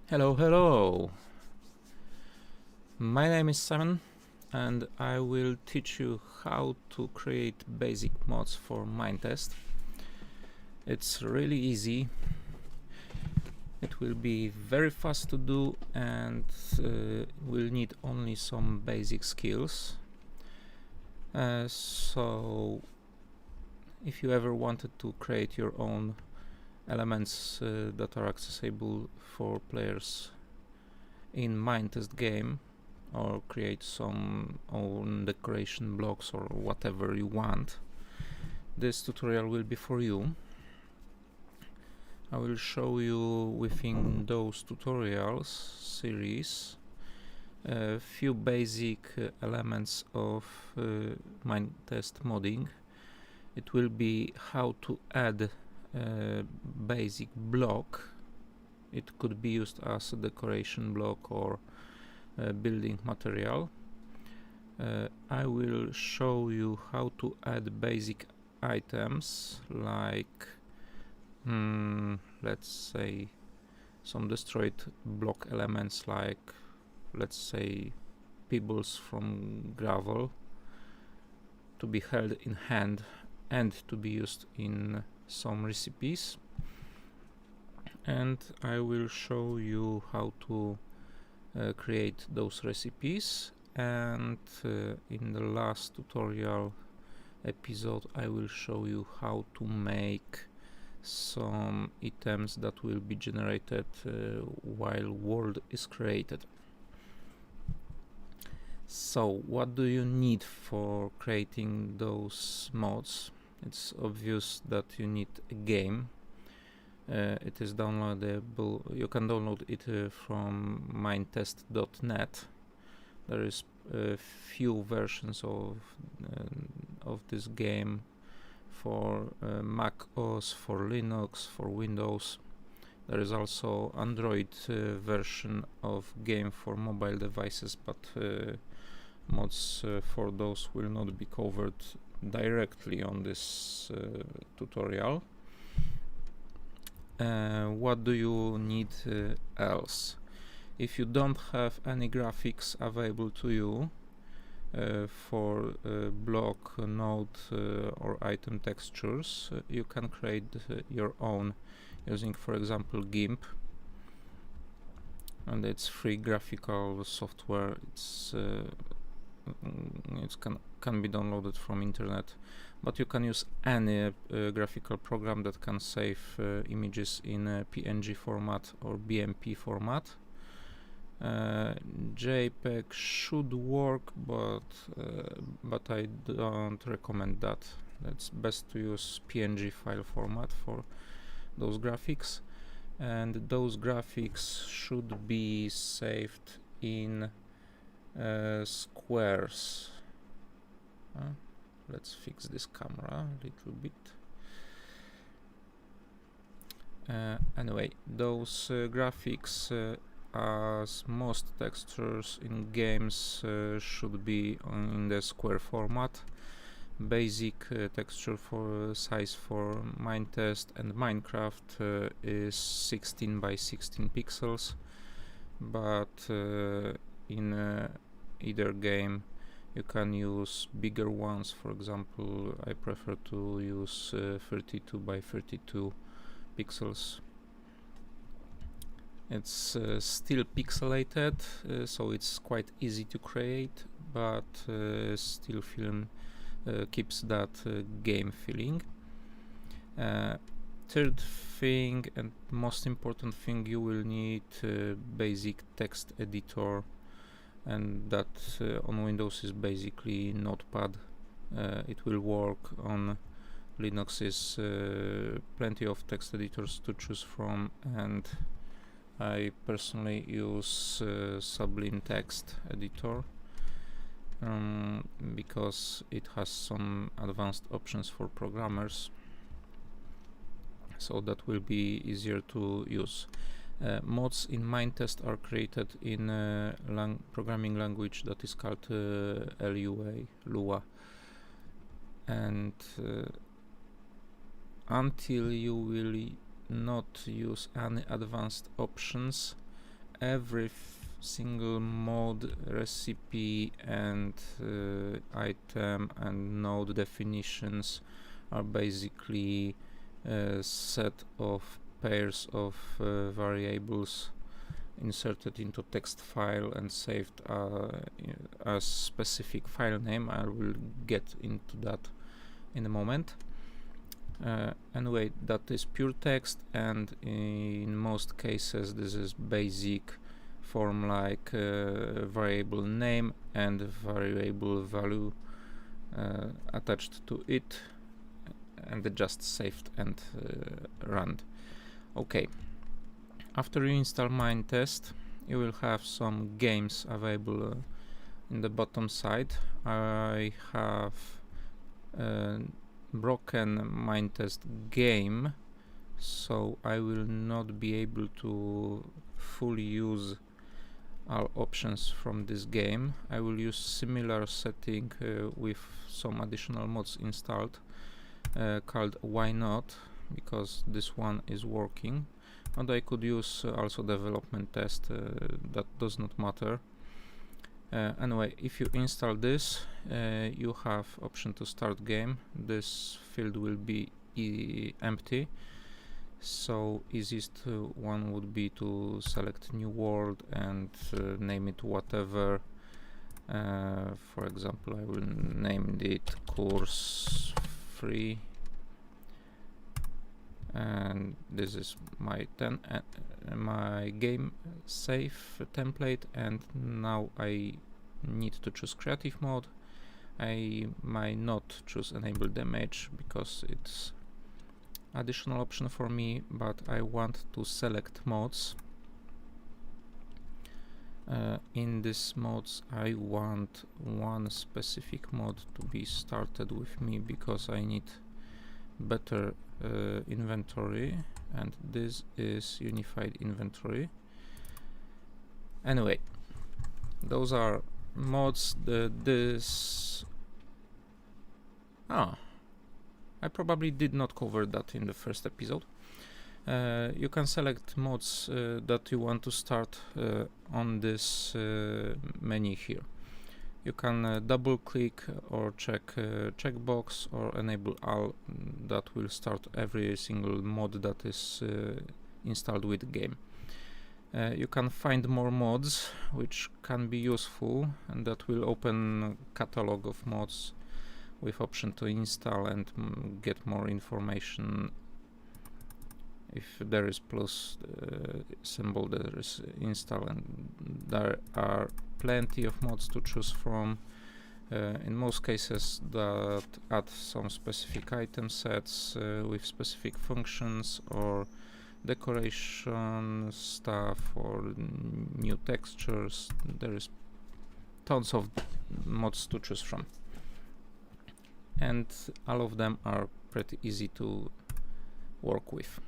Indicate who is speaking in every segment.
Speaker 1: Hello. My name is Simon and I will teach you how to create basic mods for Minetest. It's really easy. It will be very fast to do and will need only some basic skills. So if you ever wanted to create your own elements that are accessible for players in Minetest game, or create some own decoration blocks or whatever you want, this tutorial will be for you. I will show you within those tutorials series a few basic elements of Minetest modding. It will be how to add a basic block. It could be used as a decoration block or building material. I will show you how to add basic items like let's say some destroyed block elements, like let's say pebbles from gravel, to be held in hand and to be used in some recipes. And I will show you how to create those recipes, and in the last tutorial episode I will show you how to make some items that will be generated while world is created. So what do you need for creating those mods? It's obvious that you need a game. It is downloadable. You can download it from minetest.net. There is a few versions of this game for Mac OS, for Linux, for Windows. There is also Android version of game for mobile devices, but mods for those will not be covered directly on this tutorial. What do you need else? If you don't have any graphics available to you for block, node or item textures, you can create your own using, for example, GIMP, and it's free graphical software. It can be downloaded from internet, but you can use any graphical program that can save images in PNG format or BMP format. JPEG should work, but I don't recommend that. It's best to use PNG file format for those graphics, and those graphics should be saved in squares. Let's fix this camera a little bit. Anyway, those graphics, as most textures in games, should be in the square format. Basic texture for size for Minetest and Minecraft is 16 by 16 pixels, but in either game you can use bigger ones. For example, I prefer to use 32 by 32 pixels. It's still pixelated, so it's quite easy to create, but still film keeps that game feeling. Third thing and most important thing, you will need basic text editor, and that on Windows is basically Notepad. It will work on Linux. Is plenty of text editors to choose from, and I personally use Sublime Text Editor because it has some advanced options for programmers, so that will be easier to use. Mods in Minetest are created in a programming language that is called Lua, and until you will not use any advanced options every single mod, recipe, and item and node definitions are basically a set of pairs of variables inserted into text file and saved as specific file name. I will get into that in a moment. Anyway, that is pure text, and in most cases this is basic form like variable name and variable value attached to it, and just saved and run. Okay, after you install Minetest, you will have some games available in the bottom side. I have broken Minetest game, so I will not be able to fully use all options from this game. I will use similar setting with some additional mods installed called Why Not, because this one is working, and I could use also development test, that does not matter. Anyway, if you install this, you have option to start game. This field will be empty, so easiest one would be to select new world and name it whatever. For example, I will name it course 3, and this is my my game save template, and now I need to choose creative mode. I might not choose enable damage because it's additional option for me, but I want to select mods. In these mods I want one specific mod to be started with me because I need better inventory, and this is unified inventory. Anyway, those are mods. I probably did not cover that in the first episode. You can select mods that you want to start on this menu here. You can double click or check checkbox or enable all. That will start every single mod that is installed with the game. You can find more mods which can be useful, and that will open catalog of mods with option to install and get more information. If there is plus symbol, there is install, and there are plenty of mods to choose from. In most cases that add some specific item sets with specific functions or decoration stuff or new textures. There is tons of mods to choose from, and all of them are pretty easy to work with.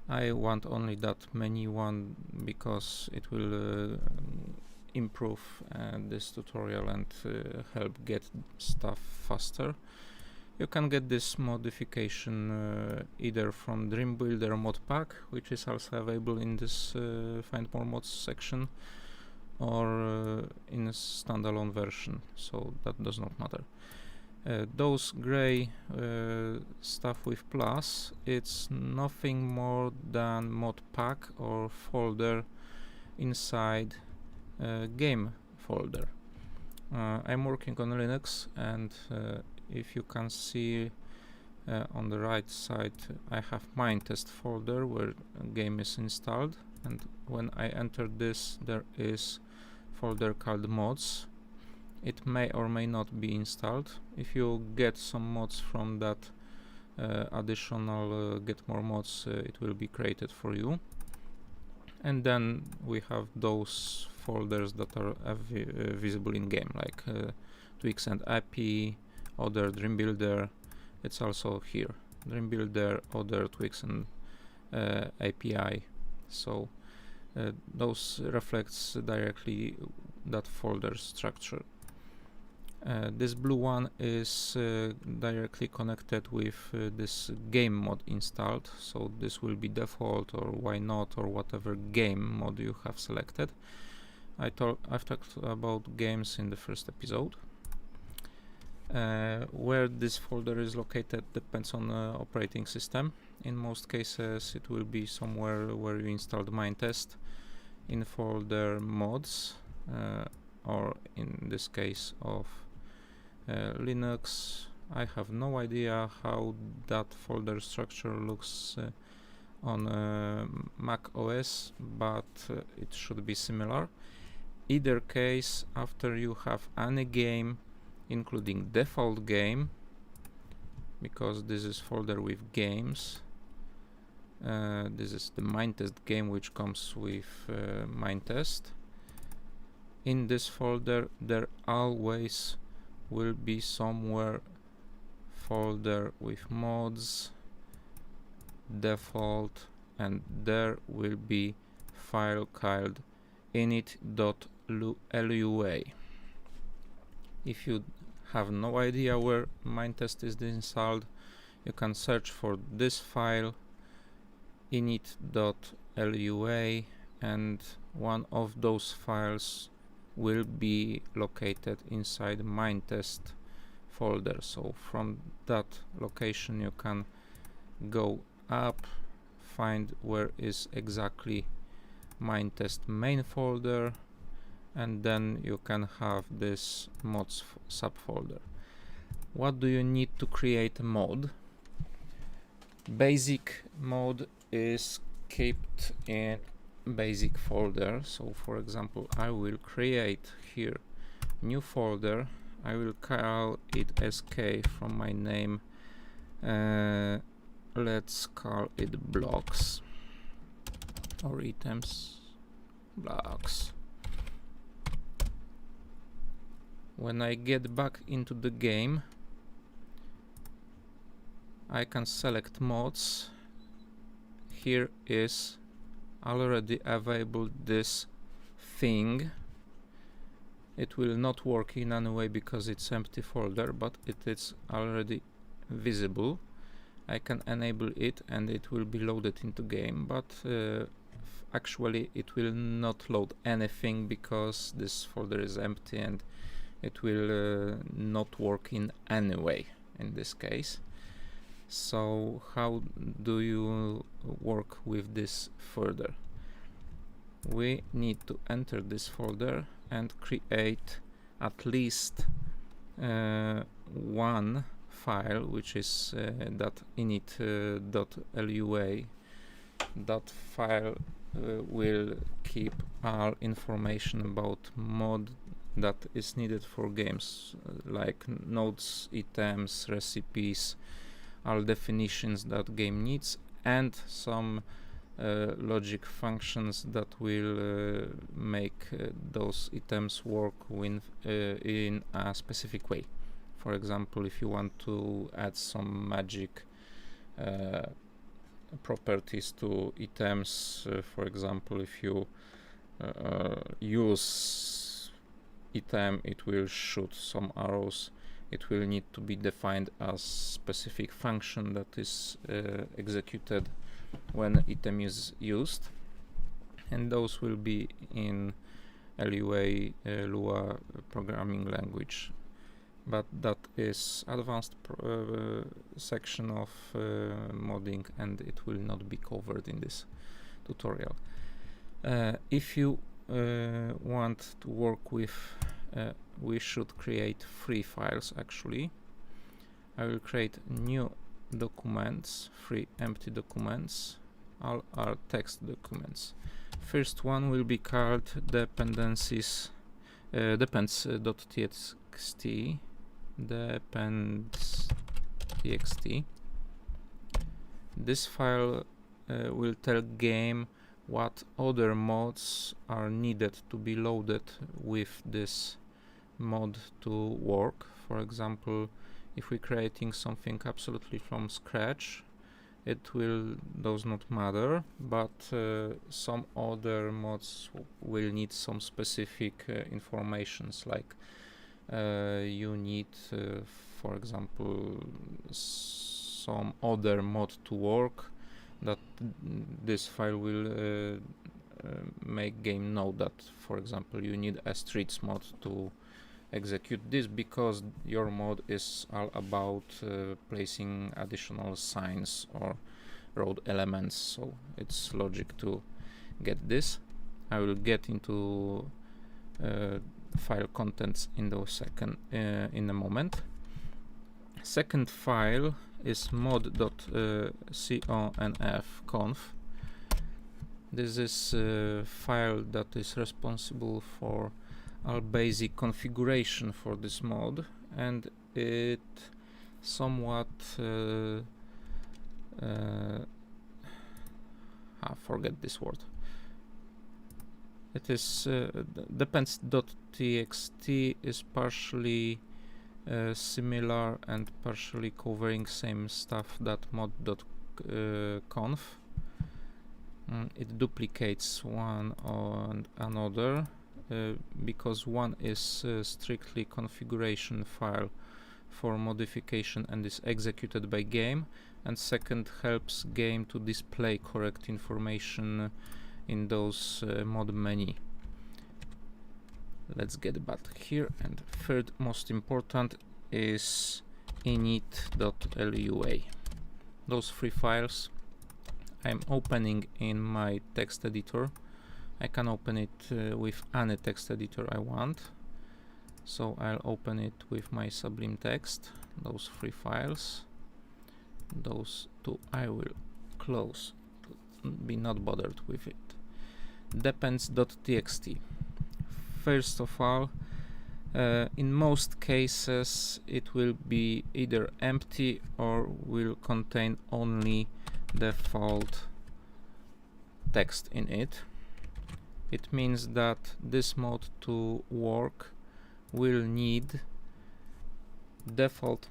Speaker 1: I want only that menu one because it will improve this tutorial and help get stuff faster. You can get this modification either from Dream Builder mod pack, which is also available in this find more mods section, or in a standalone version, so that does not matter. Those gray stuff with plus, it's nothing more than mod pack or folder inside game folder. I'm working on Linux, and if you can see on the right side, I have Minetest folder where a game is installed, and when I enter this, there is folder called mods. It may or may not be installed. If you get some mods from that additional get more mods, it will be created for you. And then we have those folders that are visible in game, like Twix and API, other Dream Builder. It's also here, Dream Builder, other Twix and API. So those reflects directly that folder structure. This blue one is directly connected with this game mod installed, so this will be default, or why not, or whatever game mod you have selected. I've talked about games in the first episode. Where this folder is located depends on the operating system. In most cases it will be somewhere where you installed Minetest in folder mods, or in this case of Linux. I have no idea how that folder structure looks on Mac OS, but it should be similar. Either case, after you have any game, including default game, because this is folder with games, this is the Minetest game which comes with Minetest. In this folder there always will be somewhere folder with mods, default, and there will be file called init.lua. If you have no idea where Minetest is installed, you can search for this file init.lua, and one of those files will be located inside Minetest folder. So from that location you can go up, find where is exactly Minetest main folder, and then you can have this mods subfolder. What do you need to create a mod? Basic mod is kept in basic folder. So for example, I will create here new folder. I will call it SK from my name. Let's call it blocks or items, blocks. When I get back into the game, I can select mods. Here is already available this thing. It will not work in any way because it's empty folder, but it is already visible. I can enable it and it will be loaded into game, but actually it will not load anything because this folder is empty and it will not work in any way in this case. So how do you work with this further? We need to enter this folder and create at least one file, which is that init.lua. That file will keep all information about mod that is needed for games, like nodes, items, recipes, all definitions that game needs, and some logic functions that will make those items work in a specific way. For example, if you want to add some magic properties to items, for example, if you use item, it will shoot some arrows. It will need to be defined as specific function that is executed when item is used, and those will be in Lua programming language. But that is advanced section of modding, and it will not be covered in this tutorial. If you want to work with, we should create 3 files actually. I will create new documents, 3 empty documents. All are text documents. First one will be called depends.txt. Depends.txt. This file will tell game what other mods are needed to be loaded with this mod to work. For example, if we're creating something absolutely from scratch, it does not matter, but some other mods will need some specific informations, like you need, for example, some other mod to work, that this file will make game know that, for example, you need a streets mod to execute this, because your mod is all about placing additional signs or road elements, so it's logic to get this. I will get into file contents in in a moment. Second file is mod.conf. This is a file that is responsible for all basic configuration for this mod, and it somewhat forget this word. It is depends.txt is partially similar and partially covering same stuff that mod.conf. It duplicates one and another because one is strictly configuration file for modification and is executed by game, and second helps game to display correct information in those mod menu. Let's get back here. And third most important is init.lua. Those three files I'm opening in my text editor. I can open it with any text editor I want, so I'll open it with my Sublime Text. Those three files, those two I will close, be not bothered with it. Depends.txt. First of all, in most cases it will be either empty or will contain only default text in it. It means that this mod to work will need default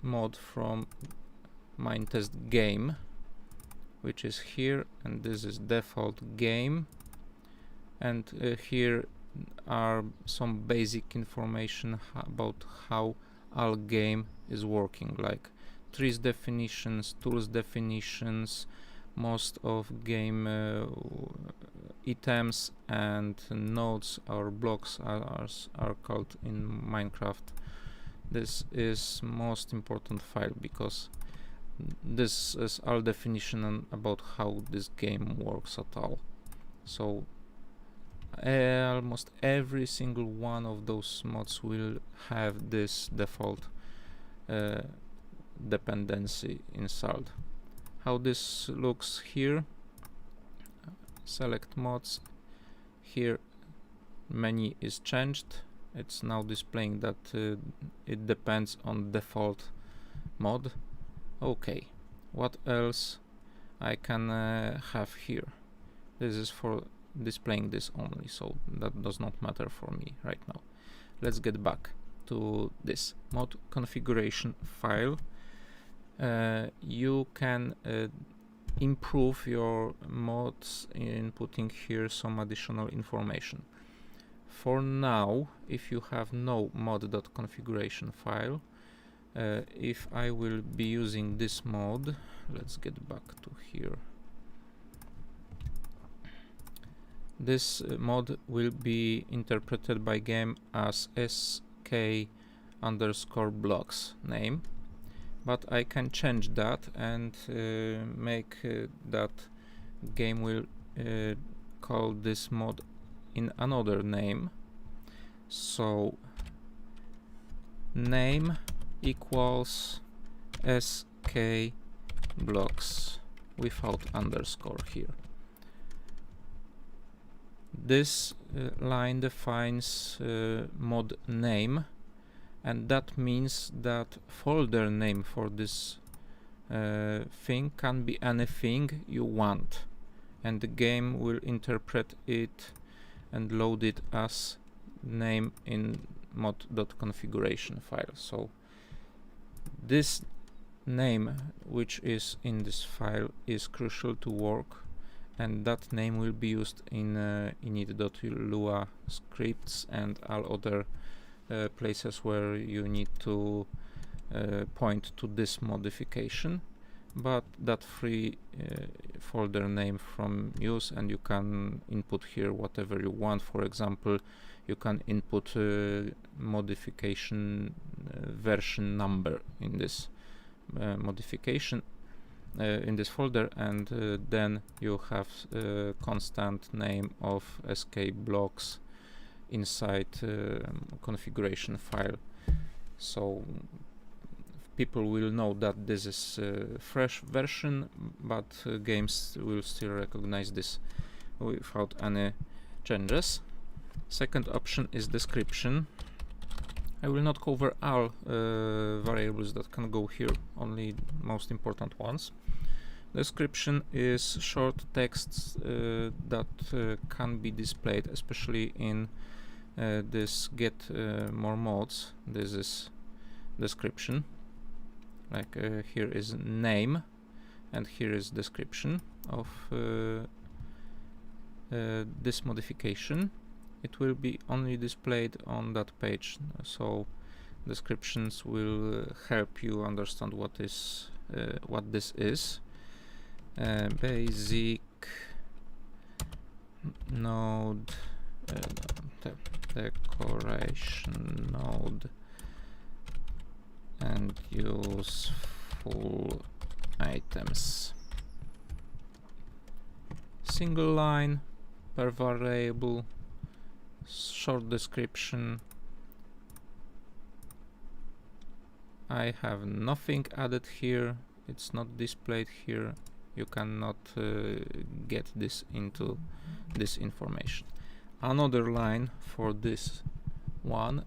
Speaker 1: mod from Minetest game, which is here, and this is default game, and here are some basic information about how all game is working, like trees definitions, tools definitions, most of game items and nodes or blocks are called in Minecraft. This is most important file because this is all definition about how this game works at all. So almost every single one of those mods will have this default dependency installed. How this looks here: select mods, here menu is changed, it's now displaying that it depends on default mod. Okay, what else I can have here? This is for displaying this only, so that does not matter for me right now. Let's get back to this mod configuration file. You can improve your mods in putting here some additional information. For now, if you have no mod.configuration file, if I will be using this mod, let's get back to here. This mod will be interpreted by game as sk_blocks name, but I can change that and make that game will call this mod in another name. So name equals sk_blocks without underscore here. This line defines mod name, and that means that folder name for this thing can be anything you want, and the game will interpret it and load it as name in mod.configuration file. So this name which is in this file is crucial to work, and that name will be used in init.lua scripts and all other places where you need to point to this modification, but that free folder name from use, and you can input here whatever you want. For example, you can input modification version number in this modification in this folder, and then you have constant name of escape blocks inside configuration file, so people will know that this is a fresh version, but games will still recognize this without any changes. Second option is description. I will not cover all variables that can go here, only most important ones. Description is short text that can be displayed, especially in this get more modes. This is description. Like here is name, and here is description of this modification. It will be only displayed on that page, so descriptions will help you understand what this is. Basic node, decoration node, and useful items. Single line per variable, short description. I have nothing added here, it's not displayed here. You cannot get this into this information. Another line for this one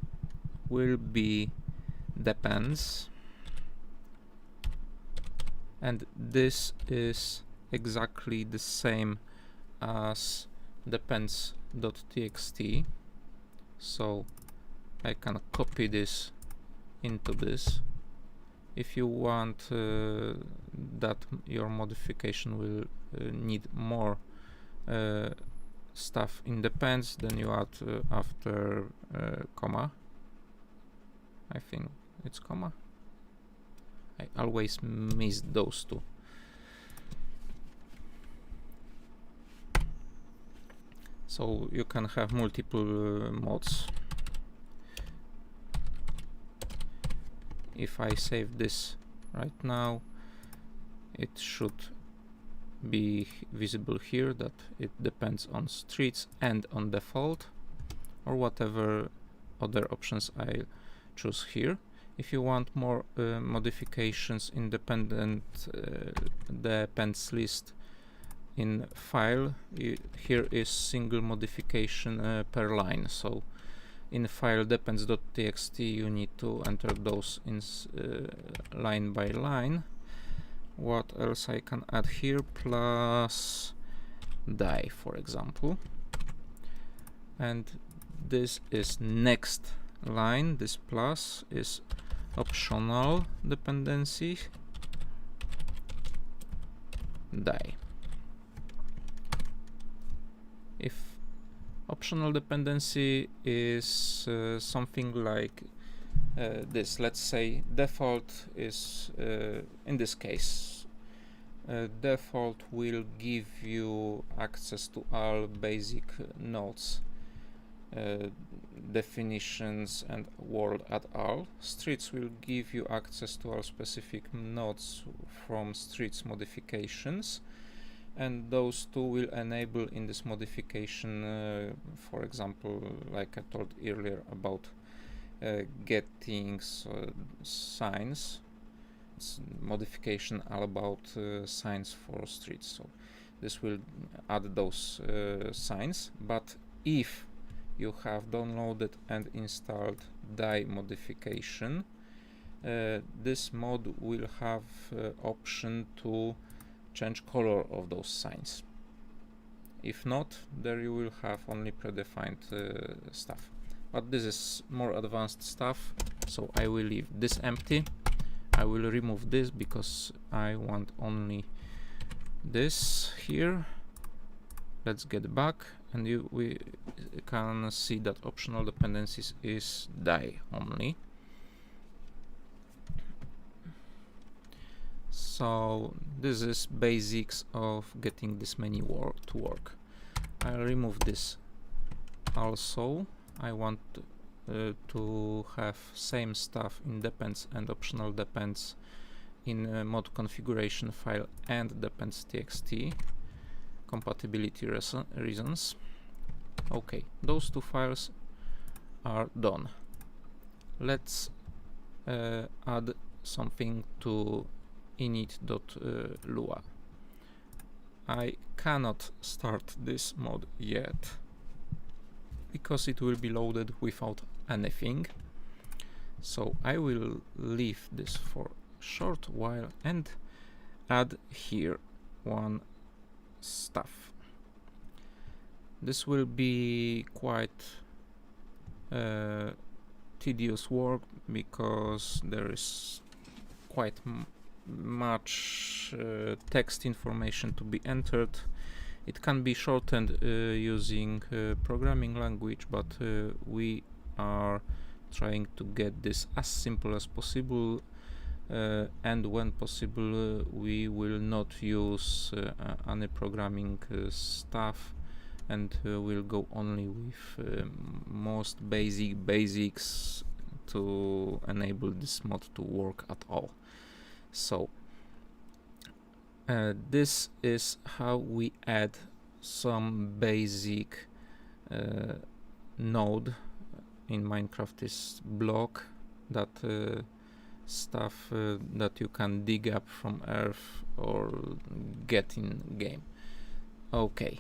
Speaker 1: will be depends, and this is exactly the same as depends.txt, so I can copy this into this. If you want that your modification will need more stuff in depends, then you add after comma. I think it's comma. I always miss those two. So you can have multiple modes. If I save this right now, it should be visible here that it depends on streets and on default, or whatever other options I choose here. If you want more modifications independent depends list in file, here is single modification per line. So in file depends.txt you need to enter those in line by line. What else I can add here? Plus die, for example. And this is next line. This plus is optional dependency die. If optional dependency is something like this, let's say default is in this case default will give you access to all basic nodes, definitions and world at all. Streets will give you access to all specific nodes from streets modifications, and those two will enable in this modification, for example, like I told earlier about getting signs. It's modification all about signs for streets, so this will add those signs. But if you have downloaded and installed die modification, this mod will have option to change color of those signs. If not, there you will have only predefined stuff. But this is more advanced stuff, so I will leave this empty. I will remove this because I want only this here. Let's get back and we can see that optional dependencies is die only. So this is basics of getting this menu to work. I'll remove this also. I want to have same stuff in depends and optional depends in mod configuration file and depends.txt compatibility reasons. Okay, those two files are done. Let's add something to init.lua. I cannot start this mod yet because it will be loaded without anything, so I will leave this for a short while and add here one stuff. This will be quite tedious work because there is quite much text information to be entered. It can be shortened using programming language, but we are trying to get this as simple as possible, and when possible we will not use any programming stuff, and we'll go only with most basics to enable this mod to work at all. So this is how we add some basic node in Minecraft. Is block, that stuff that you can dig up from earth or get in game. Okay,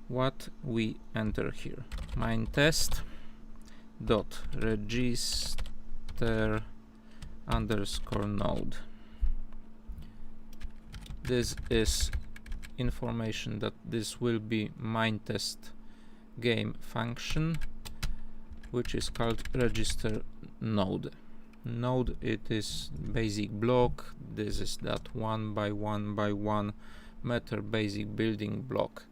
Speaker 1: what we enter here: Minetest dot register underscore node. This is information that this will be Minetest game function, which is called register node. Node, it is basic block. This is that 1 by 1 by 1 meter basic building block.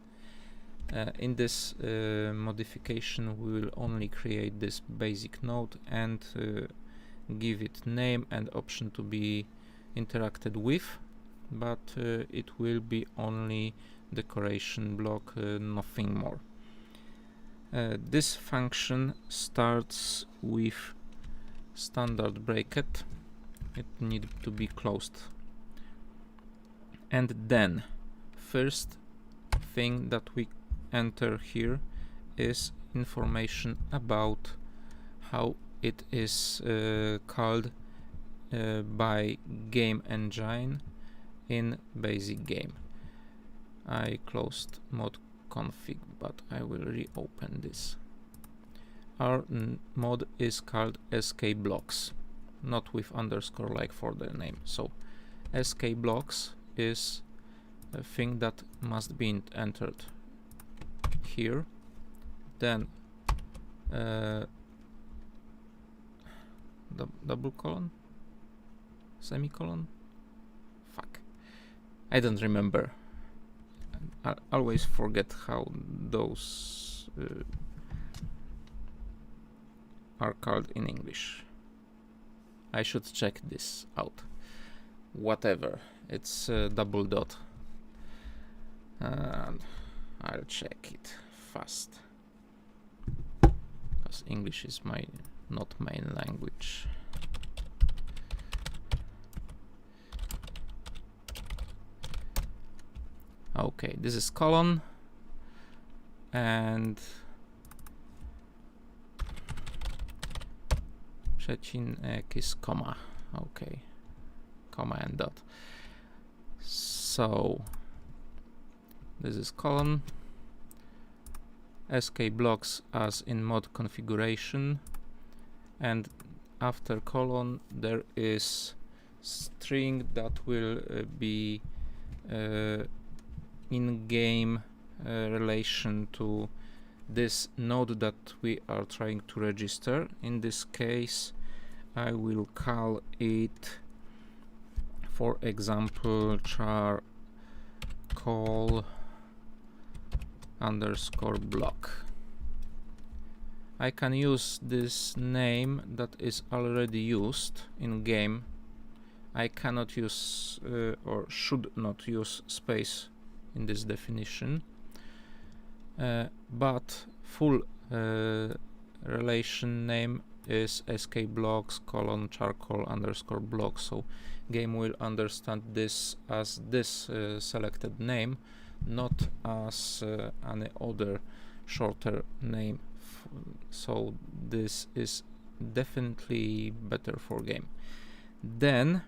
Speaker 1: In this modification we will only create this basic node and give it name and option to be interacted with, but it will be only decoration block, nothing more. This function starts with standard bracket. It needs to be closed, and then first thing that we enter here is information about how it is called by game engine in basic game. I closed mod config, but I will reopen this. Our mod is called SK blocks, not with underscore like for the name. So SK blocks is a thing that must be entered here, then double colon, semicolon, fuck, I don't remember. I always forget how those are called in English. I should check this out. Whatever, it's double dot, and I'll check it fast because English is not main language. Okay, this is colon and przecinek is comma. Okay, comma and dot. So this is colon, SK blocks as in mod configuration, and after colon there is string that will be in-game relation to this node that we are trying to register. In this case I will call it, for example, char call underscore block. I can use this name that is already used in game. I cannot use or should not use space in this definition, but full relation name is skblocks : charcoal underscore block, so game will understand this as this selected name, not as any other shorter name. So this is definitely better for game. Then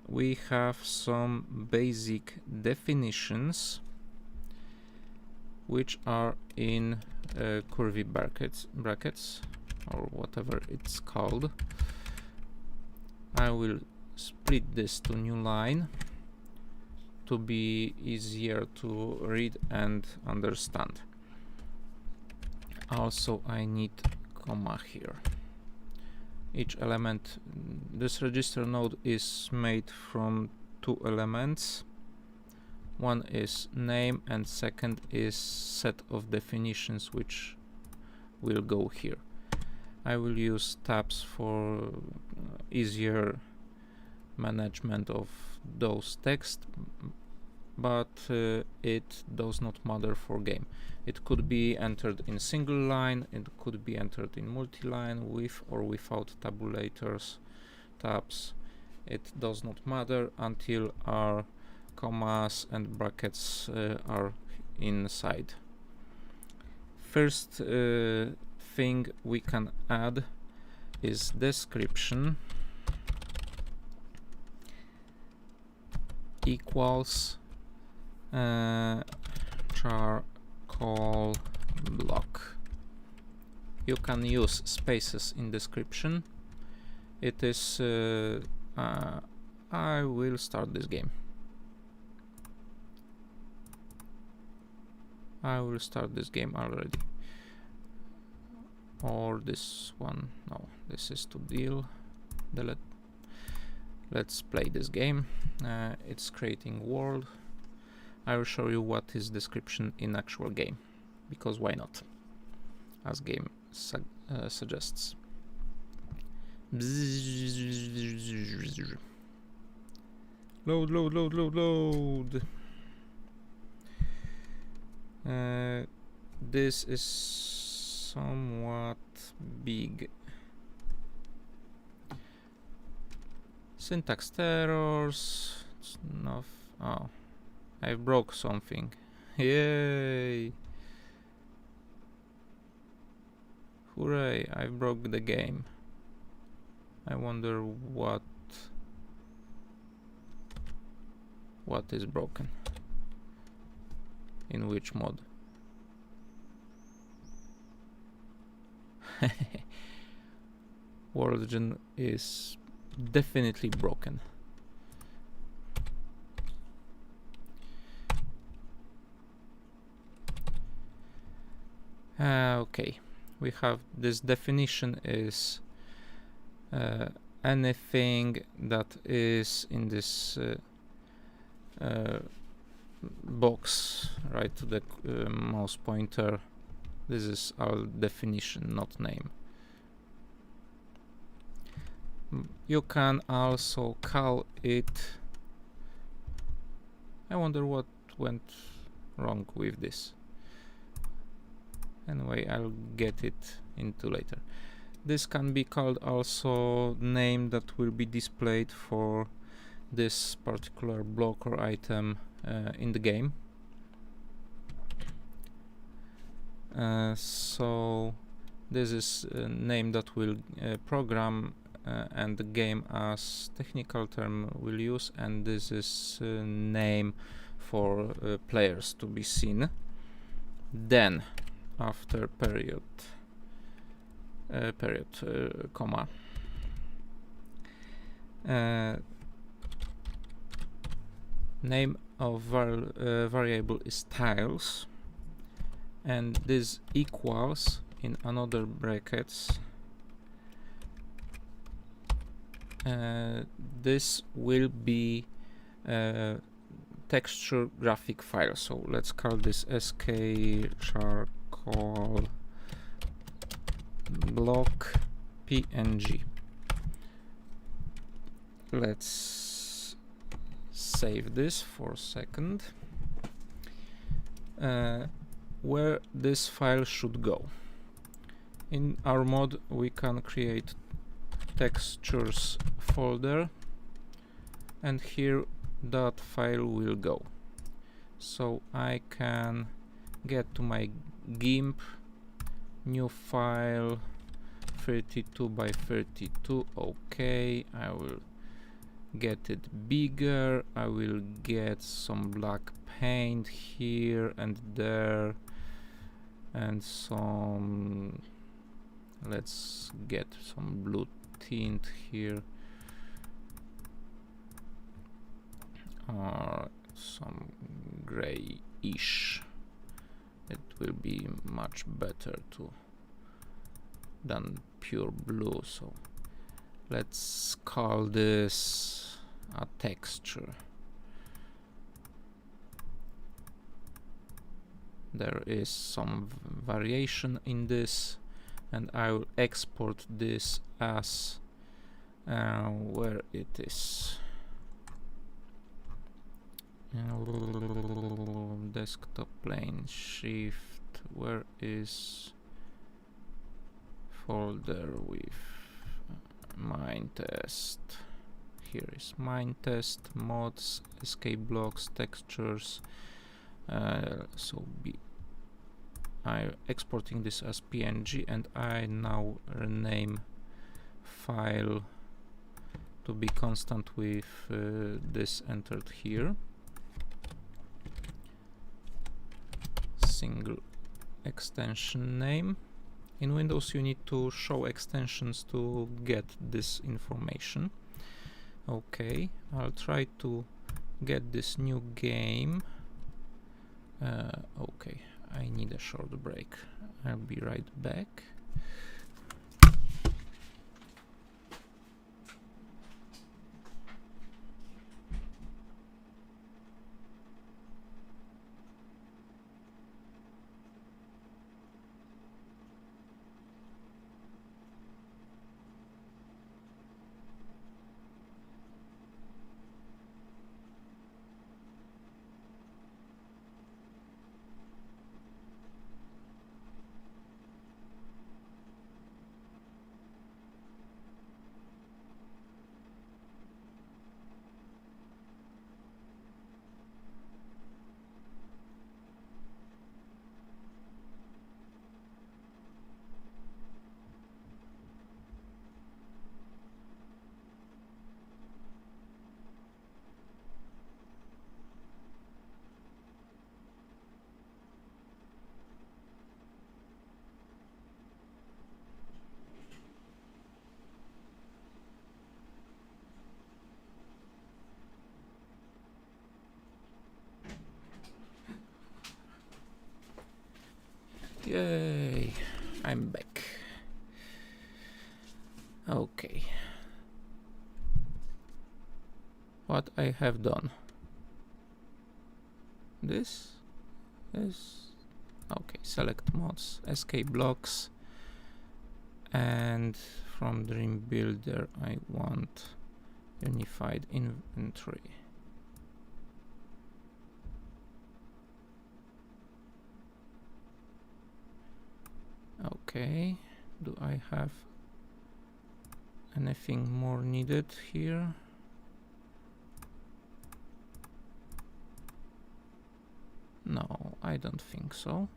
Speaker 1: we have some basic definitions which are in curvy brackets or whatever it's called. I will split this to new line to be easier to read and understand. Also, I need comma here. Each element, this register node is made from two elements. One is name and second is set of definitions which will go here. I will use tabs for easier management of those text, but it does not matter for game. It could be entered in single line, it could be entered in multi-line, with or without tabulators, tabs. It does not matter until our commas and brackets are inside. First thing we can add is description equals charcoal block. You can use spaces in description. It is I will start this game. I will start this game already. Or this one. No, this is to deal. Delete. Let's play this game. It's creating world. I will show you what is description in actual game, because why not, as game suggests. Load, load, load, load, load. This is somewhat big. Syntax errors. No. Oh, I broke something. Yay! Hooray! I broke the game. I wonder what is broken. In which mod? World is definitely broken. Okay, we have this definition is anything that is in this box right to the mouse pointer. This is our definition, not name. You can also call it. I wonder what went wrong with this. Anyway, I'll get it into later. This can be called also name that will be displayed for this particular block or item in the game. So this is a name that will program and the game as technical term will use, and this is a name for players to be seen. Then after period comma name of variable is tiles, and this equals in another brackets this will be texture graphic file. So let's call this sk charcoal block png. Let's save this for a second. Where this file should go. In our mod we can create textures folder, and here that file will go. So I can get to my GIMP, new file 32 by 32. Okay, I will get it bigger. I will get some black paint here and there, and some, let's get some blue tint here, or some grayish. It will be much better than pure blue. So let's call this a texture. There is some variation in this, and I will export this as where it is. Desktop plane shift. Where is folder with Minetest? Here is Minetest, mods, escape blocks, textures. So I'm exporting this as PNG, and I now rename file to be constant with this entered here. Single extension name. In Windows you need to show extensions to get this information. Okay, I'll try to get this new game. Okay, I need a short break. I'll be right back. Yay, I'm back. Okay. What I have done. This is okay. Select mods, escape blocks, and from Dream Builder I want unified inventory. Okay, do I have anything more needed here? No, I don't think so.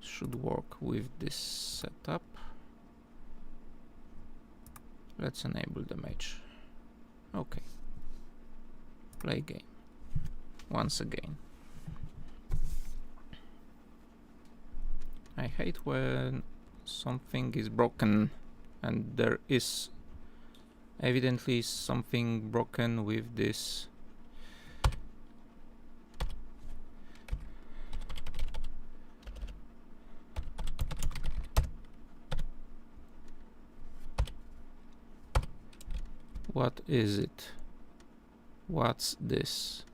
Speaker 1: Should work with this setup. Let's enable the match. Okay. Play game. Once again. I hate when something is broken, and there is evidently something broken with this. What is it? What's this?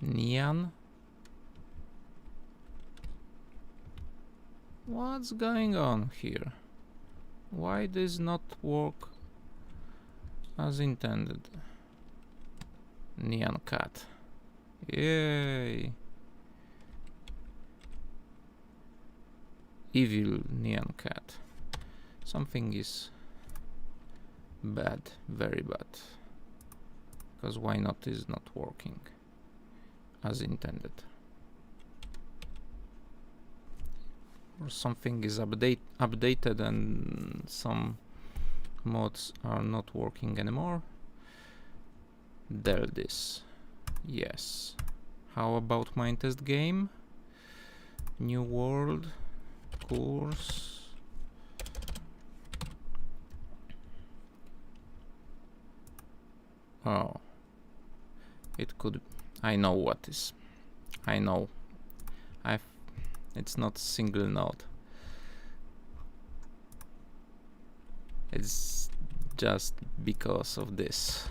Speaker 1: Neon? What's going on here? Why does not work as intended? Neon cat. Yay! Evil neon cat. Something is bad, very bad. Because why not is not working as intended. Or something is updated and some mods are not working anymore. Del this. Yes. How about Minetest game? New world. Course. Oh. It could. I know what is. I know. It's not single node. It's just because of this.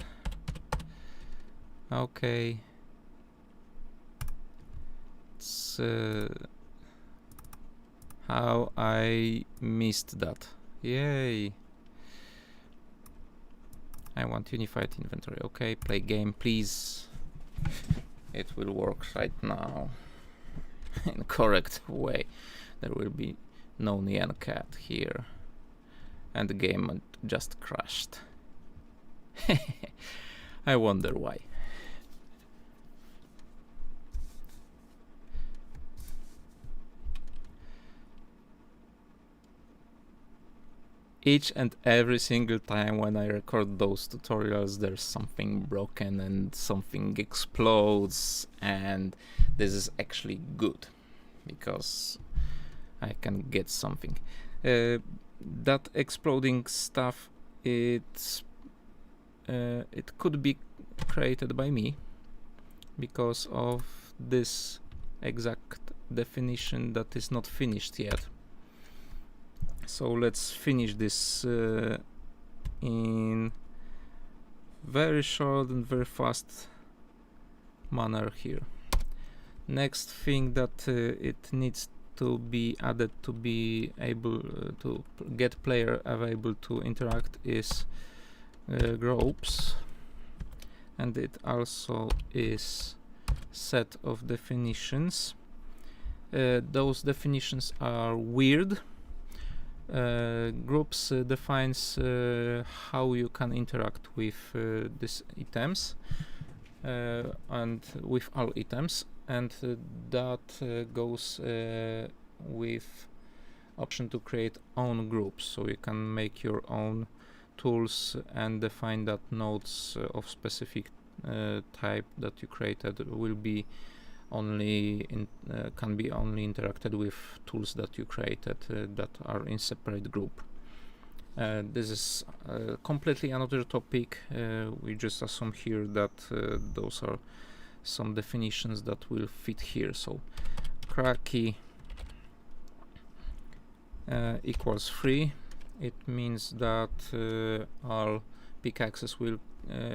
Speaker 1: Okay. It's how I missed that. Yay. I want unified inventory. Okay, play game, please. It will work right now. In correct way. There will be no neon cat here. And the game just crashed. I wonder why. Each and every single time when I record those tutorials, there's something broken and something explodes, and this is actually good because I can get something. That exploding stuff, it could be created by me because of this exact definition that is not finished yet. So let's finish this in very short and very fast manner here. Next thing that it needs to be added to be able to get player available to interact is groups, and it also is set of definitions. Those definitions are weird. Groups defines how you can interact with these items and with all items, and that goes with option to create own groups, so you can make your own tools and define that nodes of specific type that you created will be only can be only interacted with tools that you created that are in separate group. This is completely another topic. We just assume here that those are some definitions that will fit here. So cracky equals 3. It means that all pickaxes will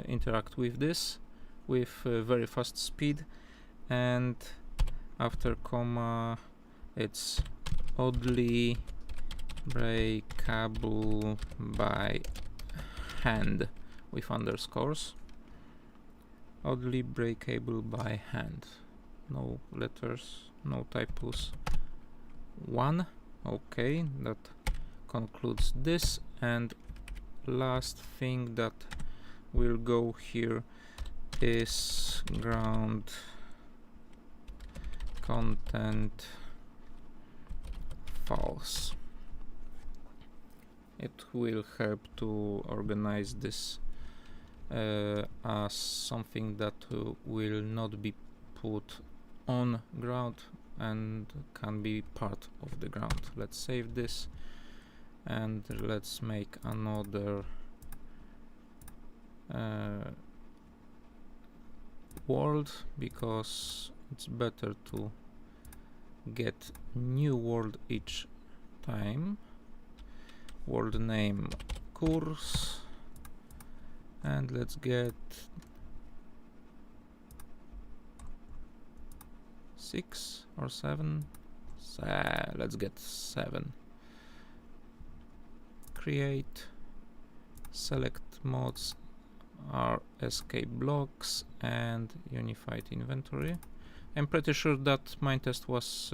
Speaker 1: interact with this with very fast speed, and after comma it's oddly breakable by hand with underscores. Oddly breakable by hand. No letters, no typos. 1. Okay, that concludes this. And last thing that will go here is ground content false. It will help to organize this as something that will not be put on ground and can be part of the ground. Let's save this and let's make another world, because it's better to get new world each time. World name course, and let's get 6 or 7. Let's get 7. Create, select mods are escape blocks and unified inventory. I'm pretty sure that Minetest was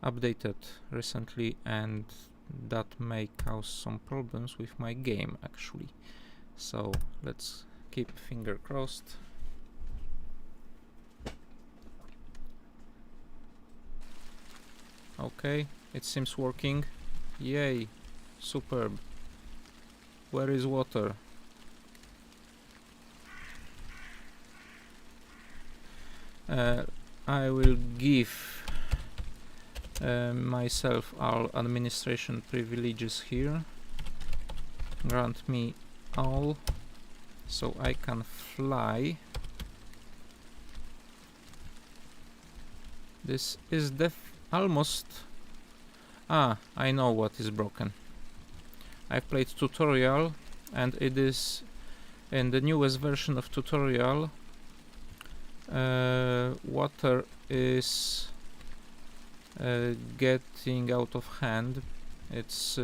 Speaker 1: updated recently, and that may cause some problems with my game actually. So let's keep finger crossed. Okay, it seems working. Yay, superb. Where is water? I will give myself all administration privileges here. Grant me all, so I can fly. This is almost... I know what is broken. I've played tutorial, and it is in the newest version of tutorial. Water is getting out of hand. It's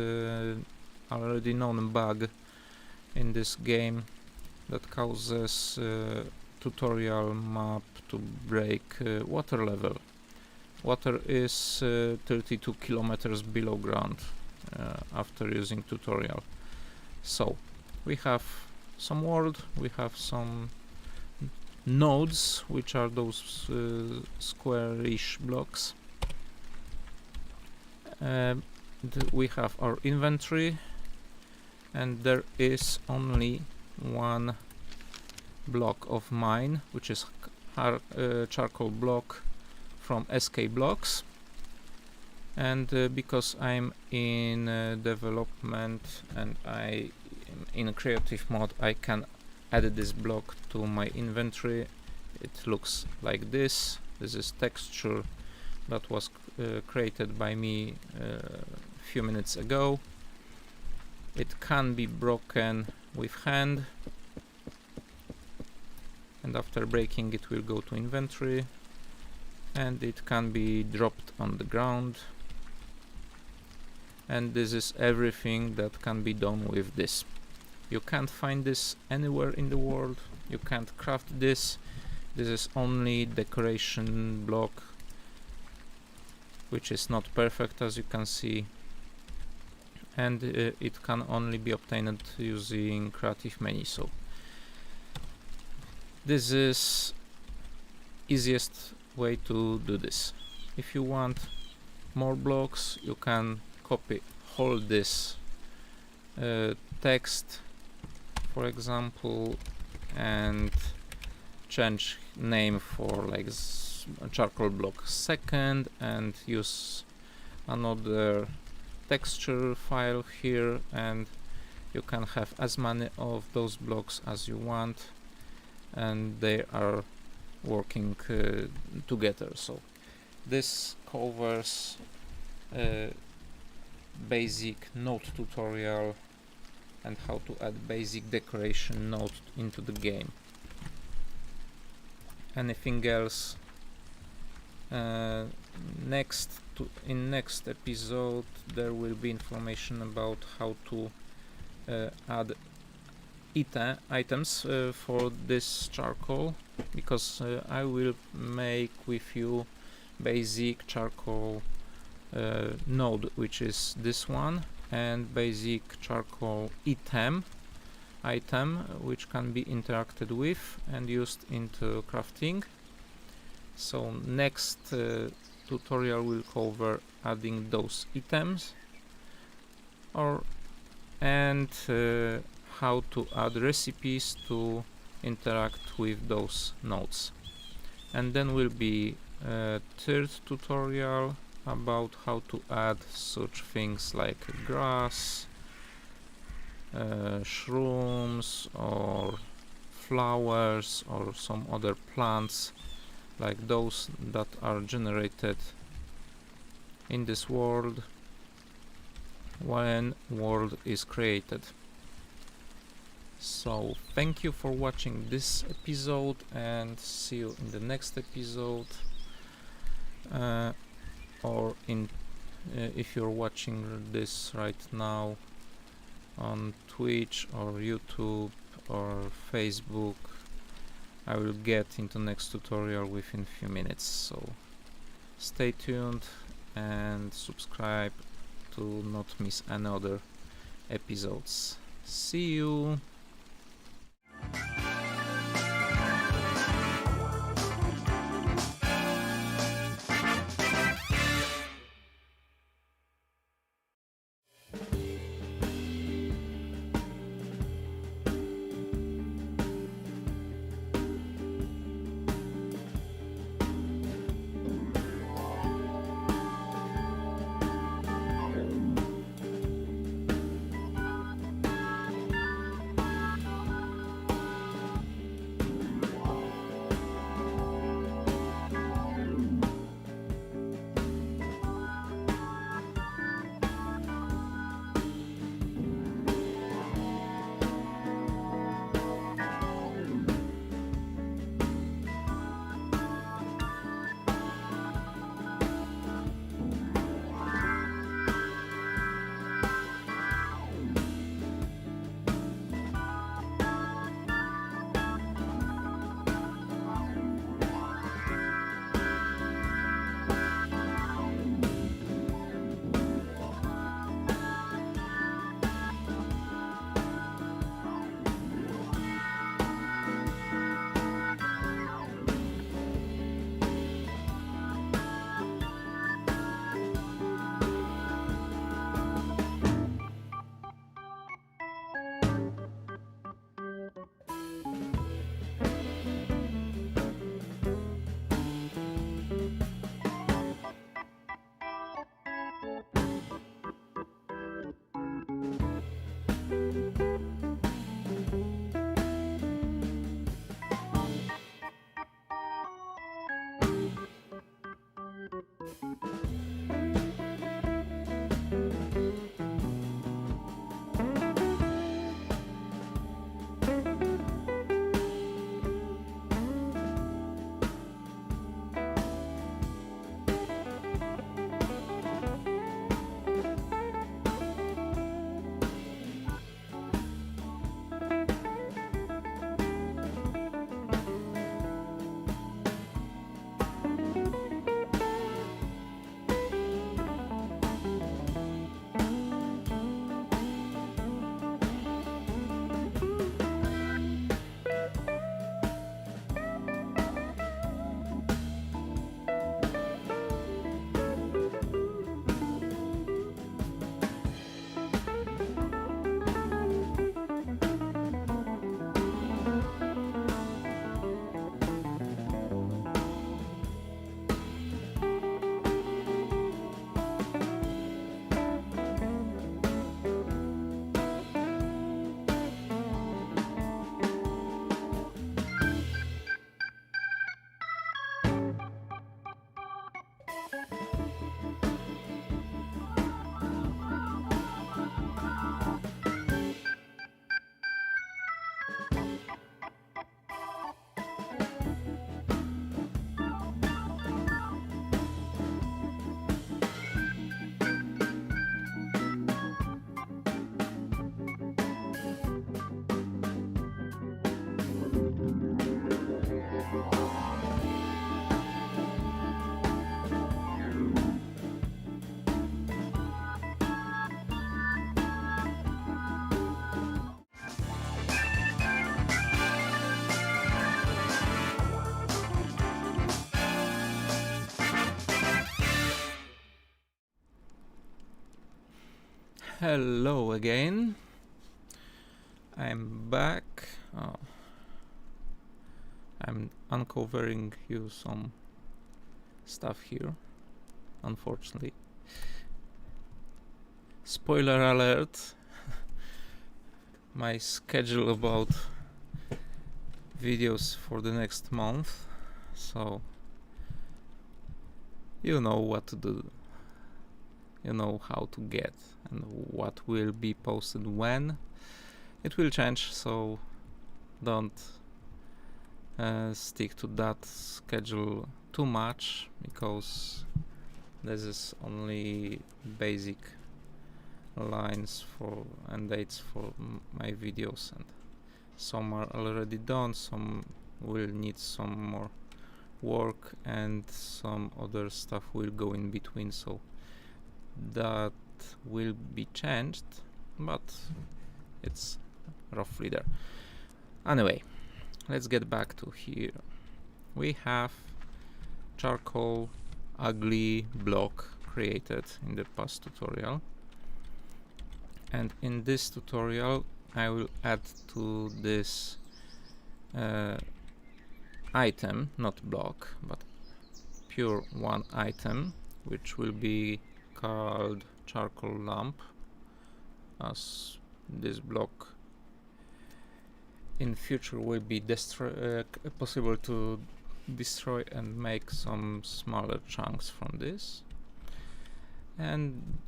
Speaker 1: already known bug in this game that causes tutorial map to break water level. Water is 32 kilometers below ground after using tutorial. So we have some world, we have some nodes, which are those squarish blocks. We have our inventory, and there is only one block of mine, which is charcoal block from SK blocks. And because I'm in development and I am in creative mode, I can add this block to my inventory. It looks like this. This is texture that was created by me a few minutes ago. It can be broken with hand, and after breaking it will go to inventory, and it can be dropped on the ground. And this is everything that can be done with this. You can't find this anywhere in the world. You can't craft this. This is only decoration block, which is not perfect, as you can see, and it can only be obtained using creative menu. So this is easiest way to do this. If you want more blocks, you can copy all this text, for example, and change name for like charcoal block second, and use another texture file here, and you can have as many of those blocks as you want, and they are working together. So this covers basic node tutorial and how to add basic decoration node into the game. Anything else? In next episode there will be information about how to add items for this charcoal, because I will make with you basic charcoal node, which is this one, and basic charcoal item, which can be interacted with and used into crafting. So next tutorial will cover adding those items, and how to add recipes to interact with those nodes. And then will be a third tutorial about how to add such things like grass, shrooms, or flowers, or some other plants like those that are generated in this world when world is created. So thank you for watching this episode, and see you in the next episode, or in if you're watching this right now on Twitch or YouTube or Facebook, I will get into next tutorial within few minutes, so stay tuned and subscribe to not miss any other episodes. See you! Hello again. I'm back. I'm uncovering you some stuff here, unfortunately. Spoiler alert. My schedule about videos for the next month. So you know what to do. You know how to get and what will be posted when. It will change, so don't stick to that schedule too much, because this is only basic lines for and dates for my videos, and some are already done, some will need some more work, and some other stuff will go in between, so that will be changed, but it's roughly there. Anyway, let's get back to here. We have charcoal ugly block created in the past tutorial, and in this tutorial I will add to this item, not block, but pure one item, which will be called charcoal lamp, as this block in future will be possible to destroy and make some smaller chunks from this. And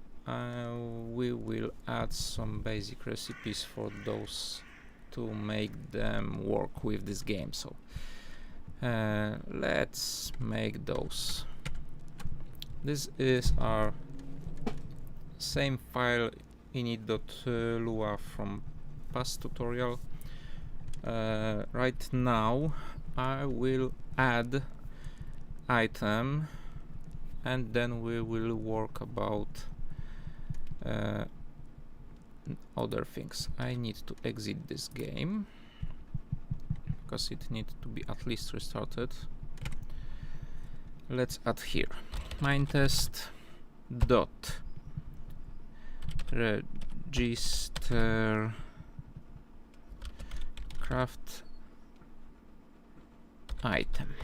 Speaker 1: we will add some basic recipes for those to make them work with this game. So let's make those. This is our same file init.lua from past tutorial. Right now I will add item, and then we will work about other things. I need to exit this game because it needs to be at least restarted. Let's add here Minetest dot register craft item.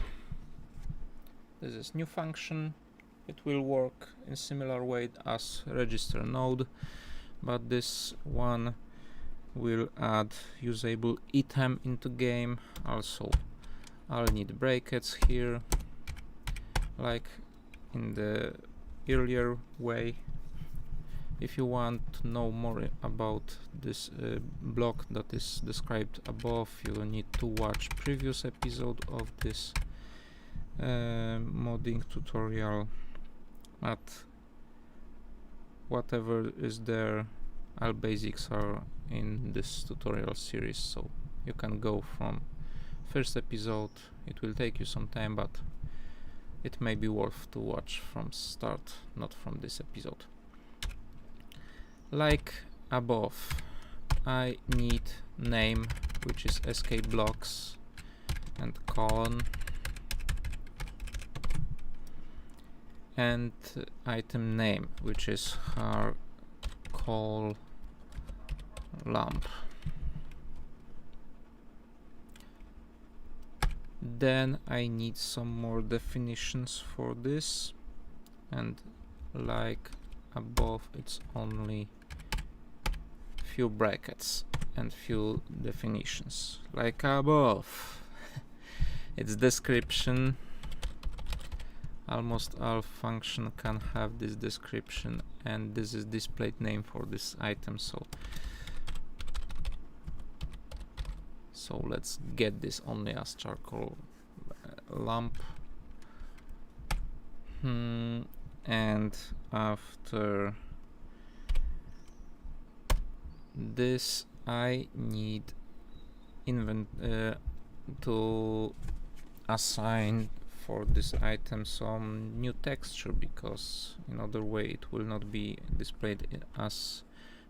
Speaker 1: This is new function. It will work in similar way as register node, but this one will add usable item into game. Also, I'll need brackets here, like in the earlier way. If you want to know more about this block that is described above, you need to watch previous episode of this modding tutorial. But whatever is there, all basics are in this tutorial series, so you can go from first episode. It will take you some time, but it may be worth to watch from start, not from this episode. Like above, I need name, which is escape blocks, and colon, and item name, which is charcoal lamp. Then I need some more definitions for this, and like above, it's only few brackets and few definitions. Like above, it's description. Almost all function can have this description, and this is displayed name for this item. So let's get this only as charcoal lamp. And after this, I need to assign for this item some new texture, because in other way it will not be displayed as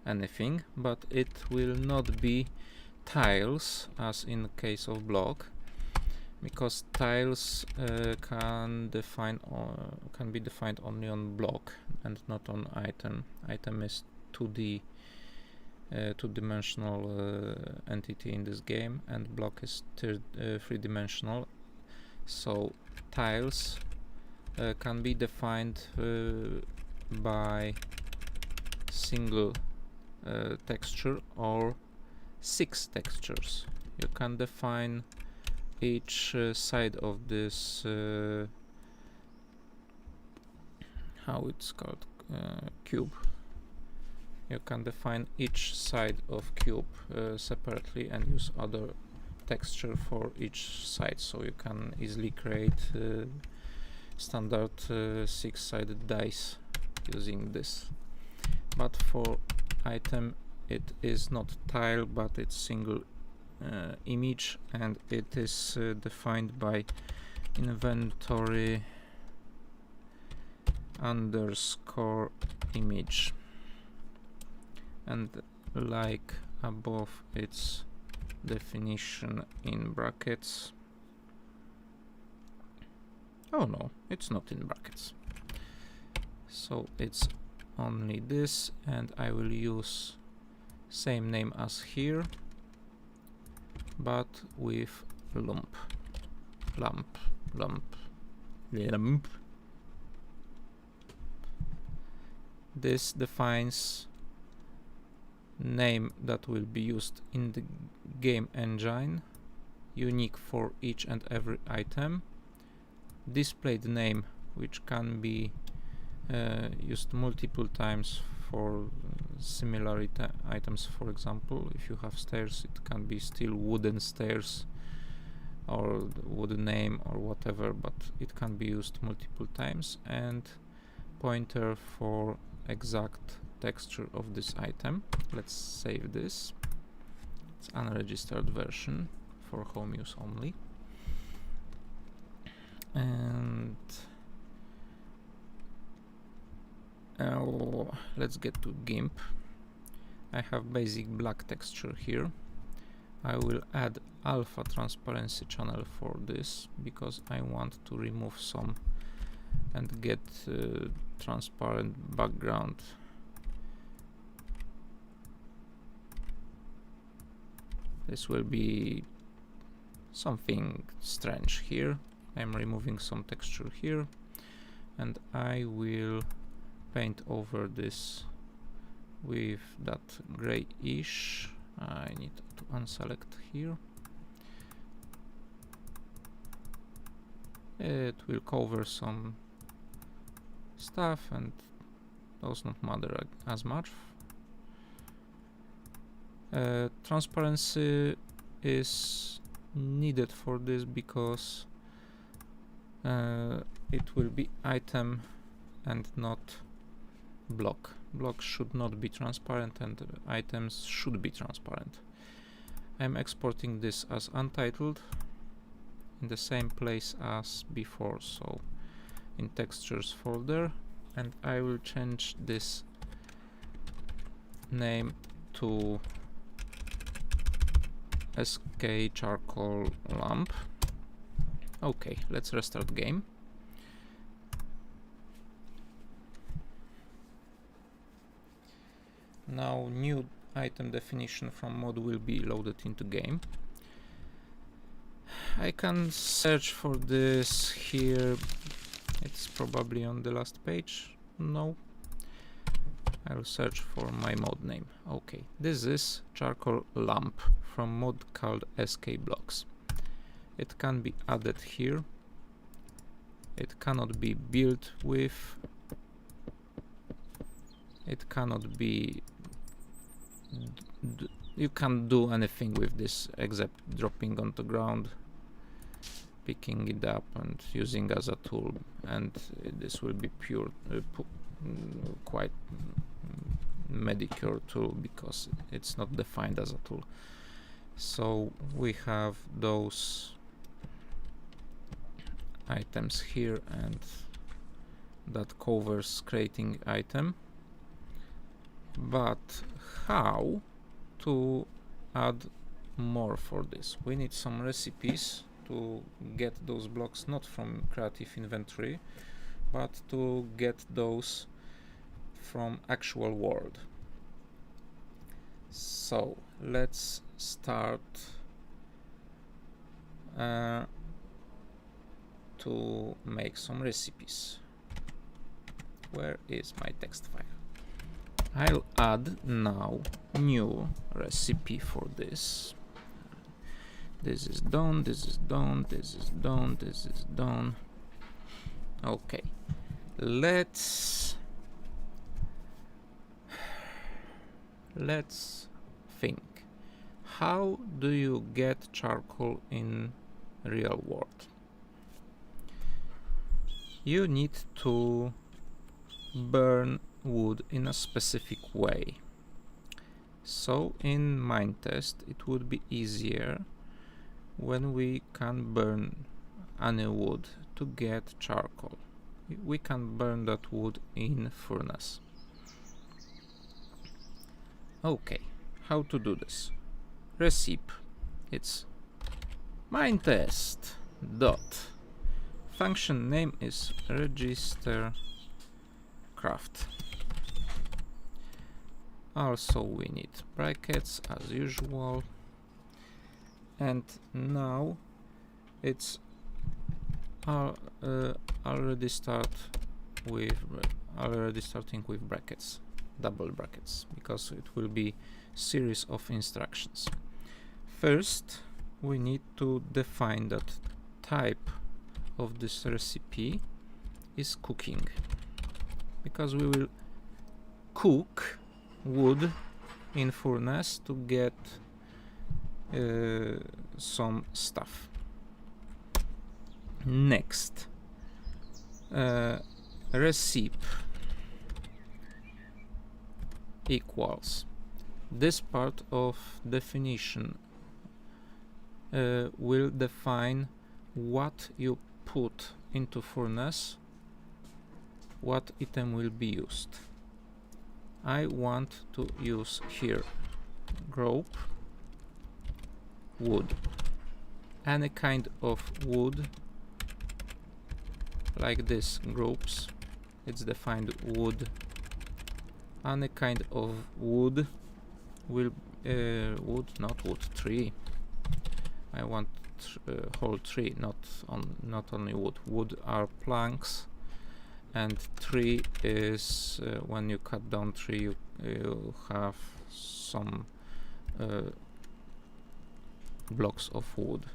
Speaker 1: anything, but it will not be tiles as in case of block, because tiles can be defined only on block and not on item. Item is 2D two-dimensional entity in this game, and block is three-dimensional. So tiles can be defined by single texture or 6 textures. You can define each side of this how it's called, cube. You can define each side of cube separately and use other texture for each side, so you can easily create standard 6-sided dice using this. But for item, it is not tile, but it's single image, and it is defined by inventory underscore image, and like above, its definition in brackets. Oh no, it's not in brackets, so it's only this, and I will use same name as here, but with lump. This defines name that will be used in the game engine, unique for each and every item. Displayed name, which can be used multiple times for similar items. For example, if you have stairs, it can be still wooden stairs or wooden name or whatever, but it can be used multiple times. And pointer for exact texture of this item. Let's save this. It's unregistered version for home use only. And let's get to GIMP. I have basic black texture here. I will add alpha transparency channel for this because I want to remove some and get transparent background. This will be something strange here. I'm removing some texture here, and I will paint over this with that grayish. I need to unselect here. It will cover some stuff and does not matter as much. Transparency is needed for this because it will be item and not block. Blocks should not be transparent and items should be transparent. I'm exporting this as untitled in the same place as before, so in textures folder, and I will change this name to SK charcoal lamp. Okay, let's restart game. Now new item definition from mod will be loaded into game. I can search for this here. It's probably on the last page. No. I'll search for my mod name. Okay, this is charcoal lamp from mod called SK blocks. It can be added here. It cannot be built with. It cannot be. You can't do anything with this except dropping on the ground, picking it up and using as a tool, and this will be pure quite mediocre tool because it's not defined as a tool. So we have those items here, and that covers creating item. But how to add more for this? We need some recipes to get those blocks not from creative inventory, but to get those from actual world. So let's start to make some recipes. Where is my text file? I'll add now new recipe for this. This is done, this is done, this is done, this is done. Okay, let's think. How do you get charcoal in real world? You need to burn wood in a specific way. So in Minetest it would be easier when we can burn any wood to get charcoal. We can burn that wood in furnace. Okay, how to do this? Recipe. It's Minetest dot. Function name is register craft. Also we need brackets as usual, and now it's already starting with brackets, double brackets, because it will be series of instructions. First we need to define that type of this recipe is cooking, because we will cook wood in furnace to get some stuff. Next, recipe equals this part of definition will define what you put into furnace, what item will be used. I want to use here rope, wood, any kind of wood, like this groups, it's defined wood. Any kind of wood will tree. I want whole tree, not only wood. Wood are planks, and tree is when you cut down tree, you have some blocks of wood.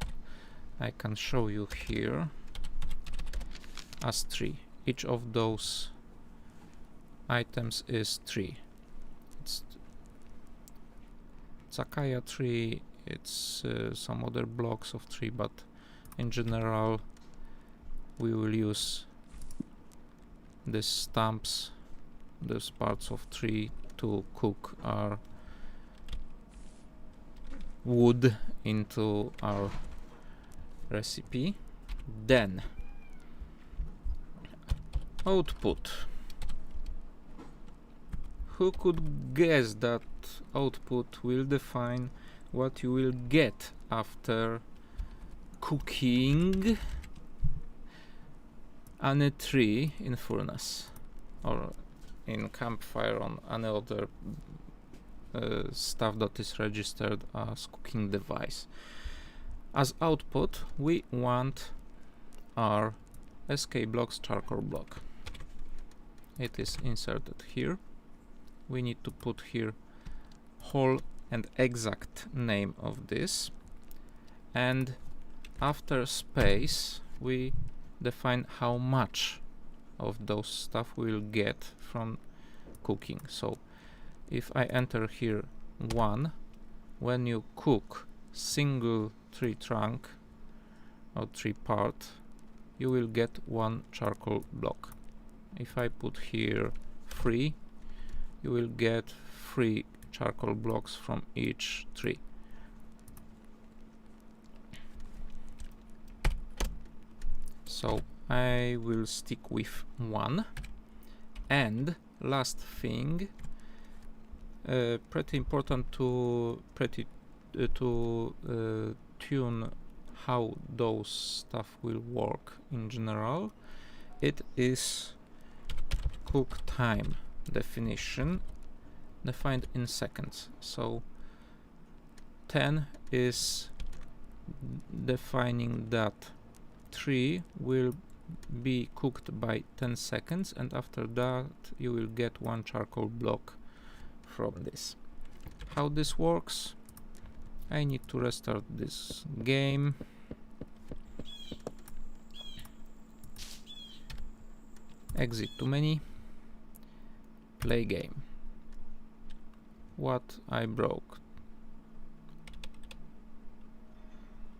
Speaker 1: I can show you here as tree. Each of those items is tree. It's acacia tree, it's some other blocks of tree, but in general we will use these stumps, these parts of tree, to cook our wood into our recipe. Then output. Who could guess that output will define what you will get after cooking any tree in furnace or in campfire on any other stuff that is registered as cooking device? As output we want our SK blocks charcoal block. It is inserted here. We need to put here whole and exact name of this, and after space we define how much of those stuff we will get from cooking. So if I enter here 1, when you cook single tree trunk or tree part, you will get 1 charcoal block. If I put here 3, you will get 3 charcoal blocks from each tree. So I will stick with 1. And last thing, pretty important to tune how those stuff will work in general. It is cook time definition defined in seconds. So 10 is defining that tree will be cooked by 10 seconds, and after that you will get 1 charcoal block from this. How this works? I need to restart this game. exit to menu, play game. What I broke?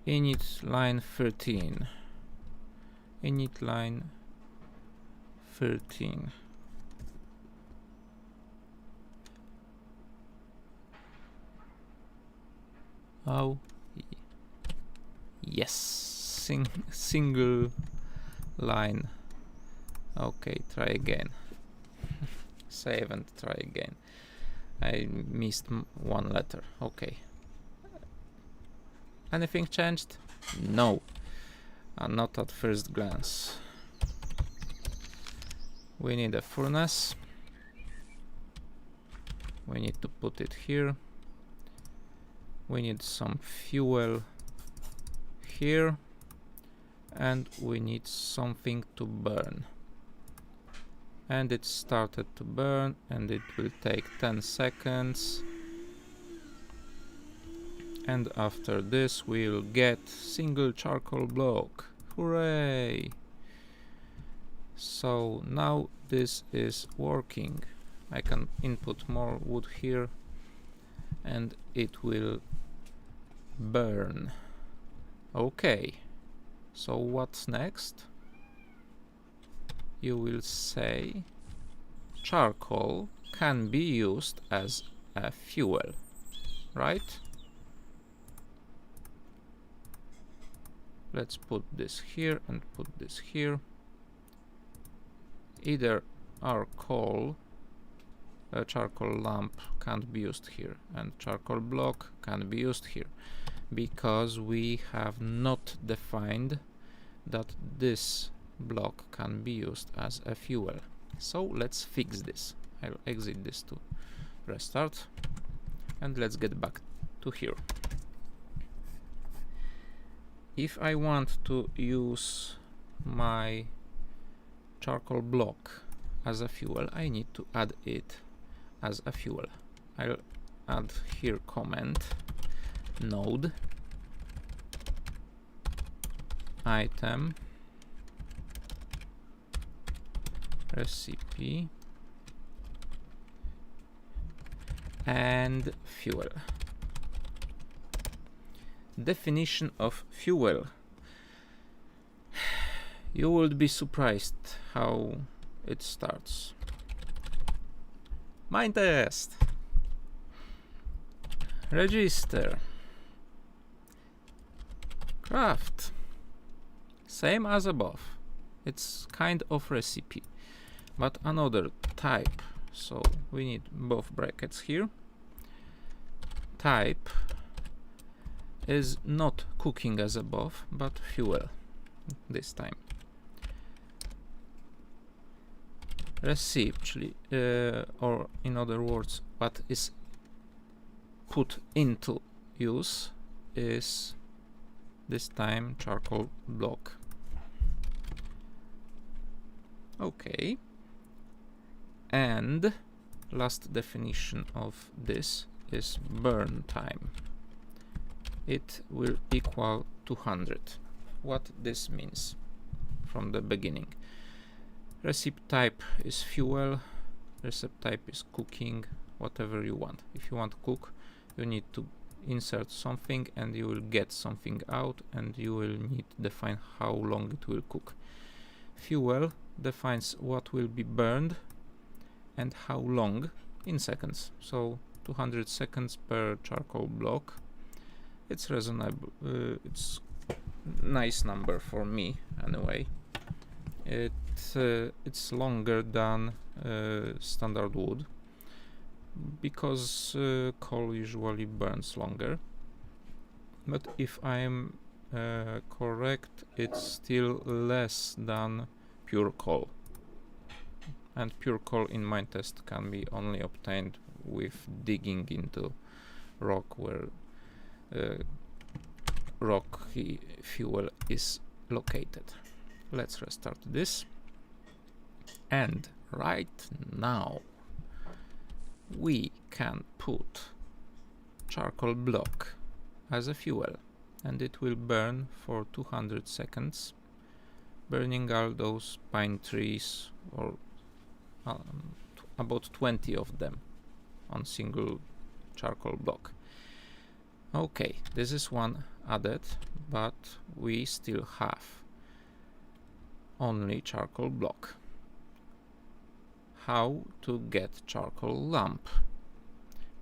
Speaker 1: Init line 13. Init line 13. Oh, yes, single line. Okay, try again. Save and try again. I missed one letter. Okay. Anything changed? No. Not at first glance. We need a furnace. We need to put it here. We need some fuel here. And we need something to burn. And it started to burn, and it will take 10 seconds. And after this we'll get single charcoal block. Hooray! So now this is working. I can input more wood here and it will burn. Okay, so what's next? You will say charcoal can be used as a fuel, right? Let's put this here and put this here. Either our charcoal lamp can't be used here and charcoal block can be used here because we have not defined that this block can be used as a fuel. So let's fix this. I'll exit this to restart and let's get back to here. If I want to use my charcoal block as a fuel, I need to add it as a fuel. I'll add here comment node item recipe and fuel. Definition of fuel. You would be surprised how it starts. Minetest. Register. Craft. Same as above. It's kind of recipe, but another type. So we need both brackets here. Type is not cooking as above, but fuel this time. Recipe, or in other words, what is put into use is this time charcoal block. Okay. And last definition of this is burn time. It will equal 200. What this means from the beginning. Recipe type is fuel, recipe type is cooking, whatever you want. If you want to cook, you need to insert something and you will get something out, and you will need to define how long it will cook. Fuel defines what will be burned and how long in seconds. So 200 seconds per charcoal block. It's reasonable. It's nice number for me anyway. It's longer than standard wood because coal usually burns longer. But if I'm correct, it's still less than pure coal. And pure coal in Minetest can be only obtained with digging into rock where rocky fuel is located. Let's restart this. And right now we can put charcoal block as a fuel, and it will burn for 200 seconds burning all those pine trees, or about 20 of them on single charcoal block. Okay, this is one added, but we still have only charcoal block. How to get charcoal lamp?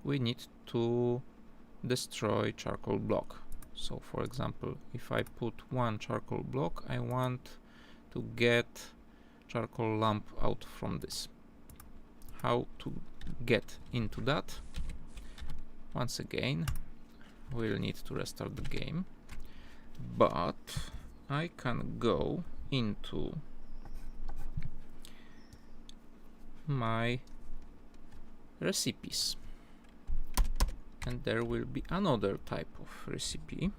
Speaker 1: We need to destroy charcoal block. So for example, if I put one charcoal block, I want to get charcoal lamp out from this. How to get into that? Once again, we'll need to restart the game, but I can go into my recipes, and there will be another type of recipe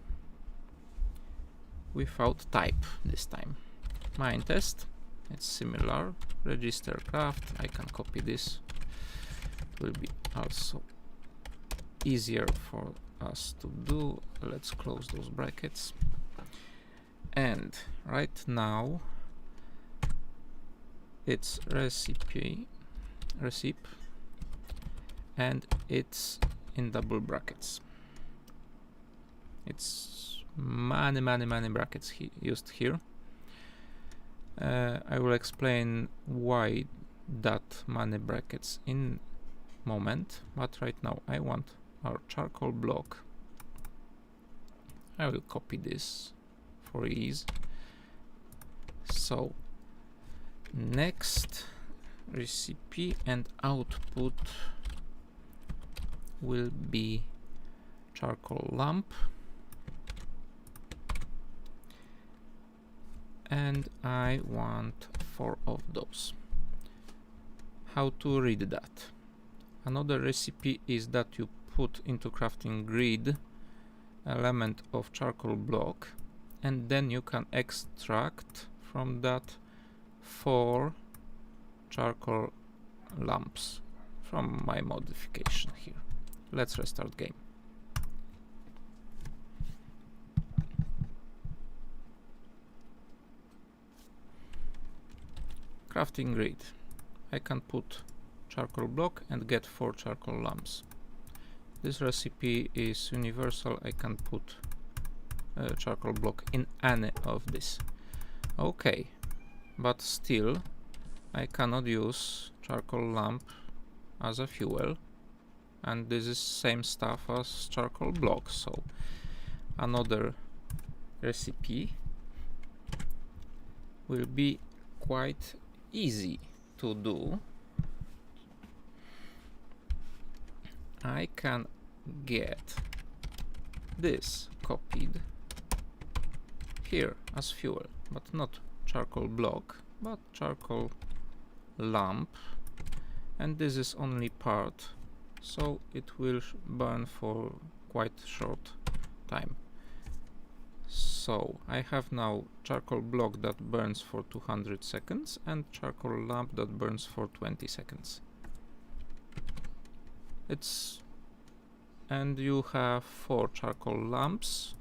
Speaker 1: without type this time. Minetest, it's similar. Register craft, I can copy this. It will be also easier for us to do. Let's close those brackets. And right now it's recipe, and it's in double brackets. It's many brackets used here. I will explain why that many brackets in moment, but right now I want our charcoal block. I will copy this for ease. So next recipe and output will be charcoal lamp, and I want 4 of those. How to read that? Another recipe is that you put into crafting grid element of charcoal block, and then you can extract from that 4 charcoal lamps from my modification here. Let's restart game. Crafting grid. I can put charcoal block and get 4 charcoal lamps. This recipe is universal. I can put charcoal block in any of this. Okay, but still I cannot use charcoal lamp as a fuel, and this is same stuff as charcoal block, so another recipe will be quite easy to do. I can get this copied here as fuel, but not charcoal block, but charcoal lamp, and this is only part, so it will burn for quite short time. So I have now charcoal block that burns for 200 seconds and charcoal lamp that burns for 20 seconds. And you have 4 charcoal lamps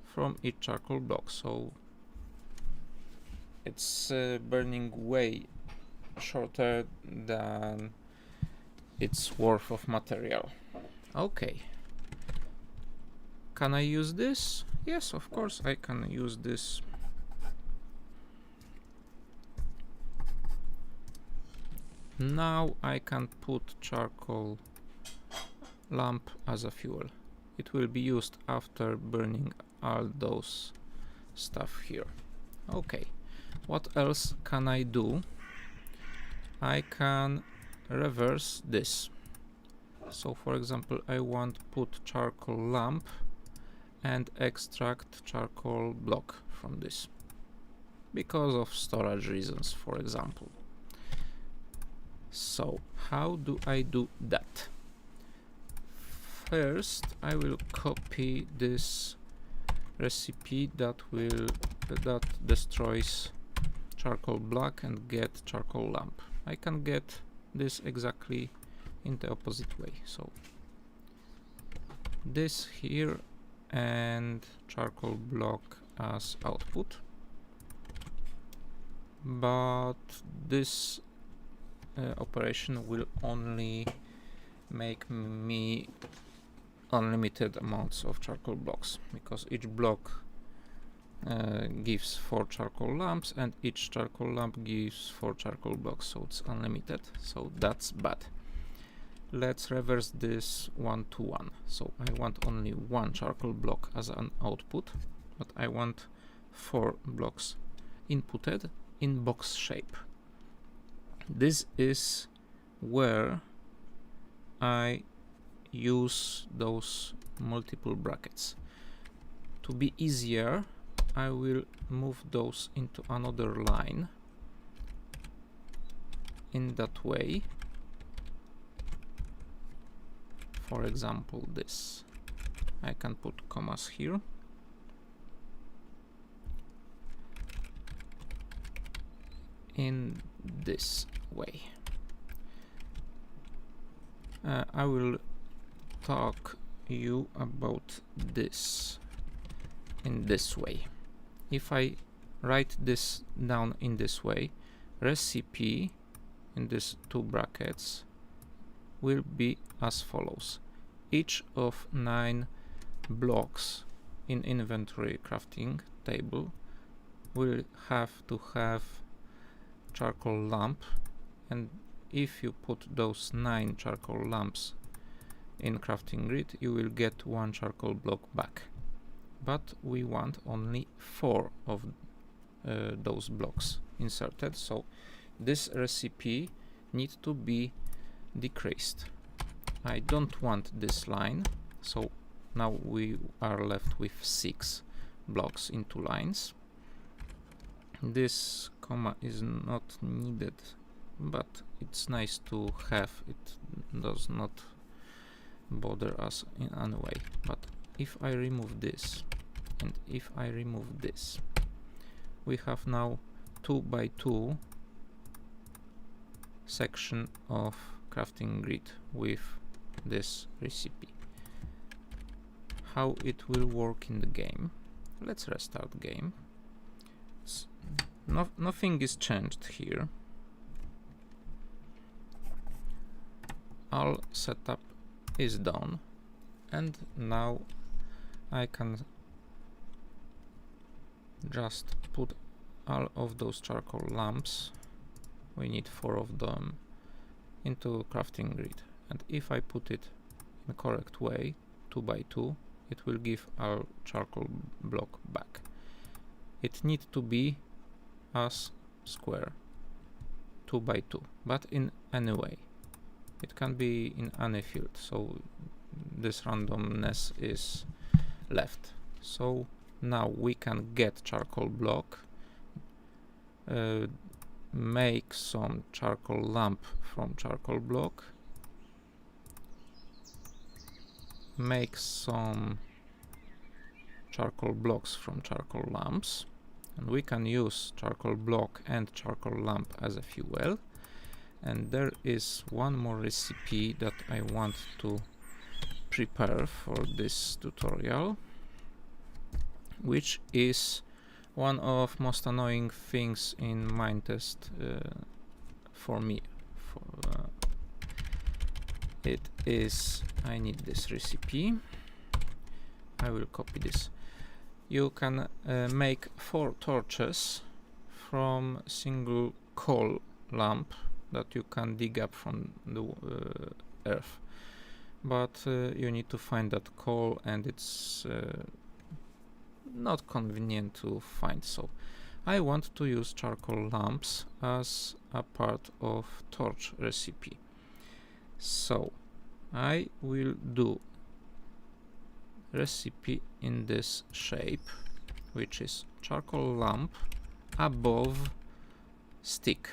Speaker 1: from each charcoal block, so it's burning way shorter than its worth of material. Okay, can I use this? Yes, of course I can use this. Now I can put charcoal lamp as a fuel. It will be used after burning all those stuff here. Okay, what else can I do? I can reverse this. So for example, I want to put charcoal lamp and extract charcoal block from this because of storage reasons, for example. So how do I do that? First, I will copy this recipe that destroys charcoal block and get charcoal lamp. I can get this exactly in the opposite way. So this here and charcoal block as output. but this operation will only make me unlimited amounts of charcoal blocks, because each block gives 4 charcoal lamps, and each charcoal lamp gives 4 charcoal blocks, so it's unlimited, so that's bad. Let's reverse this 1 to 1. So I want only 1 charcoal block as an output, but I want 4 blocks inputted in box shape. This is where I use those multiple brackets. To be easier, I will move those into another line in that way. For example, this. I can put commas here. In this way. I will talk you about this in this way. If I write this down in this way, recipe in these 2 brackets will be as follows. Each of 9 blocks in inventory crafting table will have to have charcoal lamp, and if you put those 9 charcoal lamps in crafting grid, you will get 1 charcoal block back. But we want only 4 of those blocks inserted, so this recipe needs to be decreased. I don't want this line, so now we are left with 6 blocks in 2 lines. This comma is not needed, but it's nice to have. It does not bother us in any way. But if I remove this and if I remove this, we have now 2 by 2 section of crafting grid with this recipe. How it will work in the game? Let's restart game. Nothing is changed here. All setup is done, and now I can just put all of those charcoal lamps, we need 4 of them, into crafting grid, and if I put it in the correct way, 2 by 2, it will give our charcoal block back. It needs to be as square, 2 by 2, but in any way. It can be in any field, so this randomness is left. So now we can get charcoal block, make some charcoal lamp from charcoal block, make some charcoal blocks from charcoal lamps, and we can use charcoal block and charcoal lamp as a fuel. And there is one more recipe that I want to prepare for this tutorial, which is one of most annoying things in Minetest for me. It is, I need this recipe. I will copy this. You can make 4 torches from single coal lamp that you can dig up from the earth, but you need to find that coal, and it's not convenient to find, so I want to use charcoal lamps as a part of torch recipe. So I will do recipe in this shape, which is charcoal lamp above stick.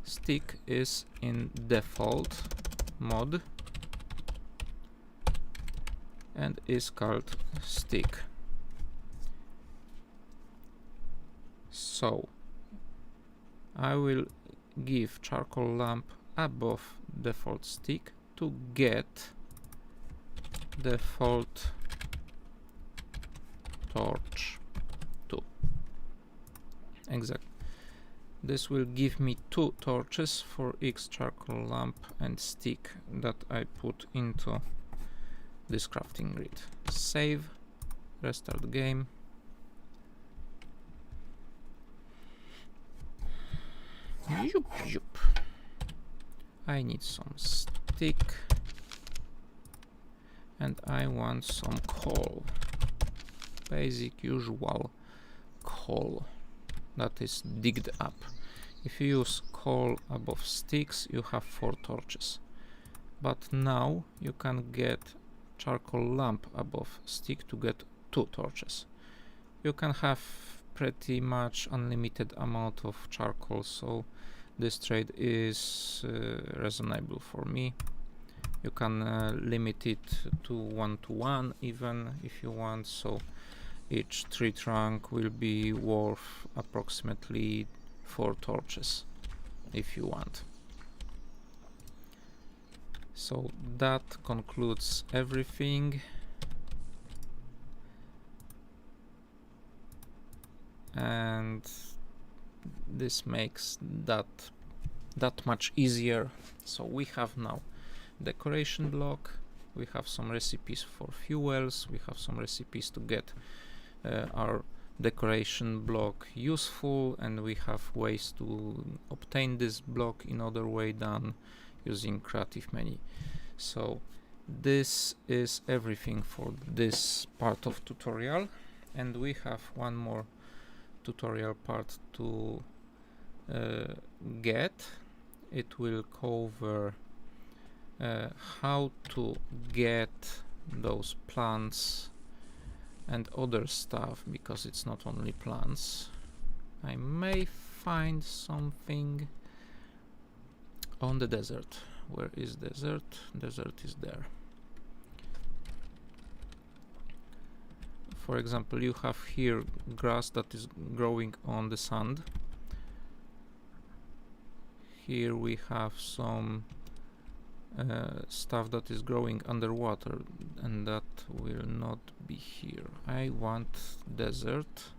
Speaker 1: Stick is in default mode and is called stick. So I will give charcoal lamp above default stick to get default torch 2. exact. This will give me 2 torches for each charcoal lamp and stick that I put into this crafting grid. Save, restart game. Yup, yup. I need some stick and I want some coal. Basic, usual coal that is digged up. If you use coal above sticks, you have 4 torches. But now you can get charcoal lamp above stick to get 2 torches. You can have pretty much unlimited amount of charcoal, so this trade is reasonable for me. You can limit it to 1-to-1 even if you want, so each tree trunk will be worth approximately 4 torches if you want. So that concludes everything. And this makes that much easier. So we have now decoration block, we have some recipes for fuels, we have some recipes to get our decoration block useful, and we have ways to obtain this block in other way than using creative menu. So this is everything for this part of tutorial, and we have one more tutorial part to get. It will cover how to get those plants and other stuff, because it's not only plants. I may find something on the desert. Where is desert? Desert is there. For example, you have here grass that is growing on the sand. Here we have some stuff that is growing underwater, and that will not be here. I want desert,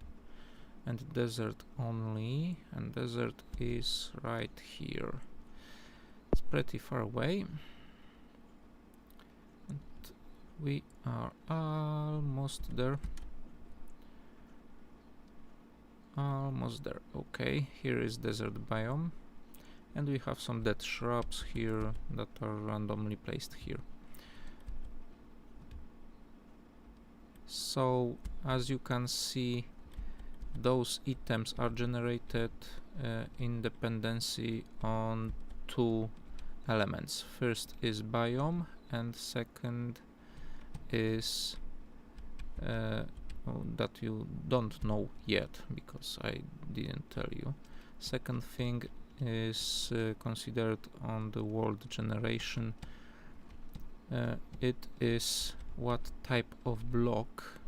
Speaker 1: and desert only, and desert is right here. It's pretty far away, and we are almost there. Almost there. Okay, here is desert biome. And we have some dead shrubs here that are randomly placed here. So as you can see, those items are generated in dependency on 2 elements. First is biome, and second is that you don't know yet because I didn't tell you. Second thing is considered on the world generation. It is what type of block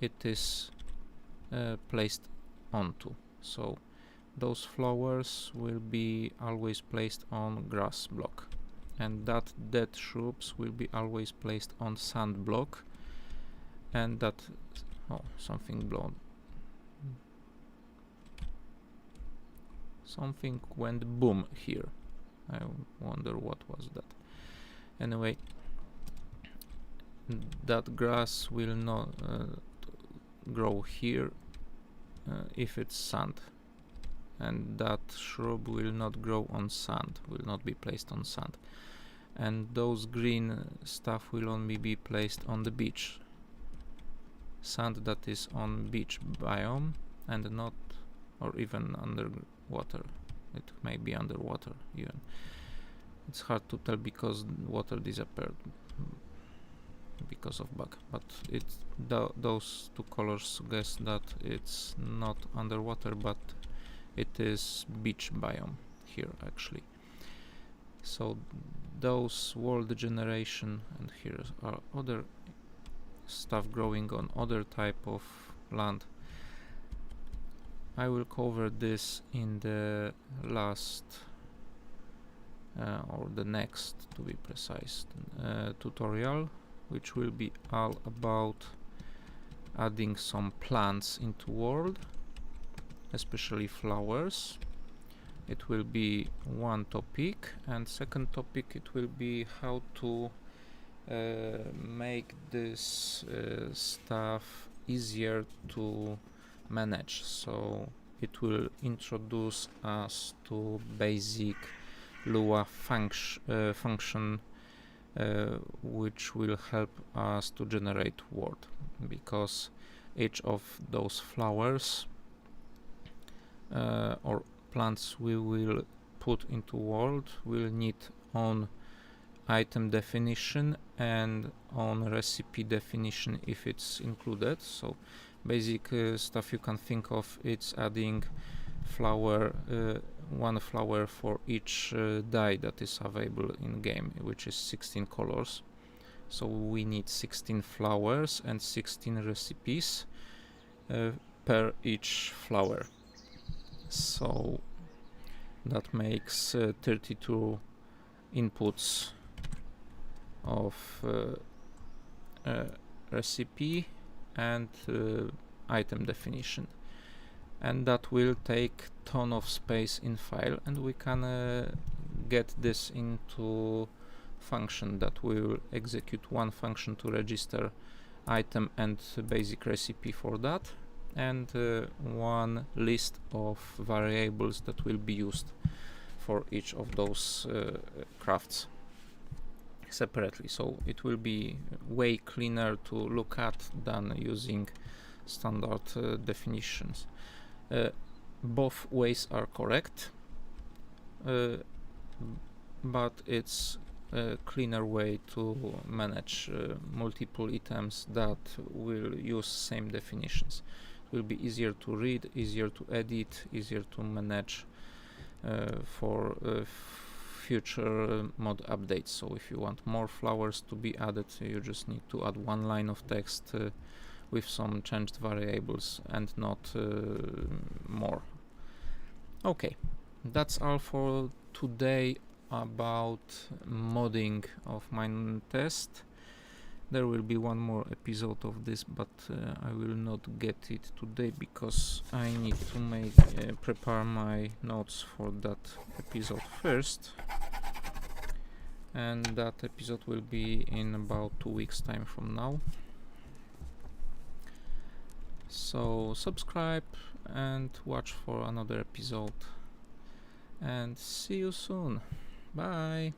Speaker 1: it is placed onto. So those flowers will be always placed on grass block, and that dead shrubs will be always placed on sand block, and that something blown. Something went boom here. I wonder what was that. Anyway, that grass will not grow here if it's sand, and that shrub will not grow on sand, will not be placed on sand, and those green stuff will only be placed on the beach. Sand that is on beach biome, and not, or even underwater. It may be underwater even. It's hard to tell because water disappeared because of bug, but those 2 colors suggest that it's not underwater, but it is beach biome here actually. So those world generation, and here are other stuff growing on other type of land. I will cover this in the last or the next, to be precise, tutorial, which will be all about adding some plants into world. especially flowers. It will be one topic, and second topic it will be how to make this stuff easier to manage. So it will introduce us to basic Lua function which will help us to generate word, because each of those flowers or plants we will put into world will need on item definition and on recipe definition if it's included. So basic stuff you can think of, it's adding flower, one flower for each die that is available in game, which is 16 colors. So we need 16 flowers and 16 recipes per each flower. So that makes 32 inputs of recipe and item definition, and that will take ton of space in file, and we can get this into function that will execute one function to register item and basic recipe for that, and one list of variables that will be used for each of those crafts separately. So it will be way cleaner to look at than using standard definitions. Both ways are correct, but it's a cleaner way to manage multiple items that will use same definitions. It will be easier to read, easier to edit, easier to manage for future mod updates. So if you want more flowers to be added, you just need to add one line of text with some changed variables and not more. Okay, that's all for today about modding of Minetest. There will be one more episode of this, but I will not get it today because I need to prepare my notes for that episode first, and that episode will be in about 2 weeks time from now. So subscribe and watch for another episode, and see you soon. Bye.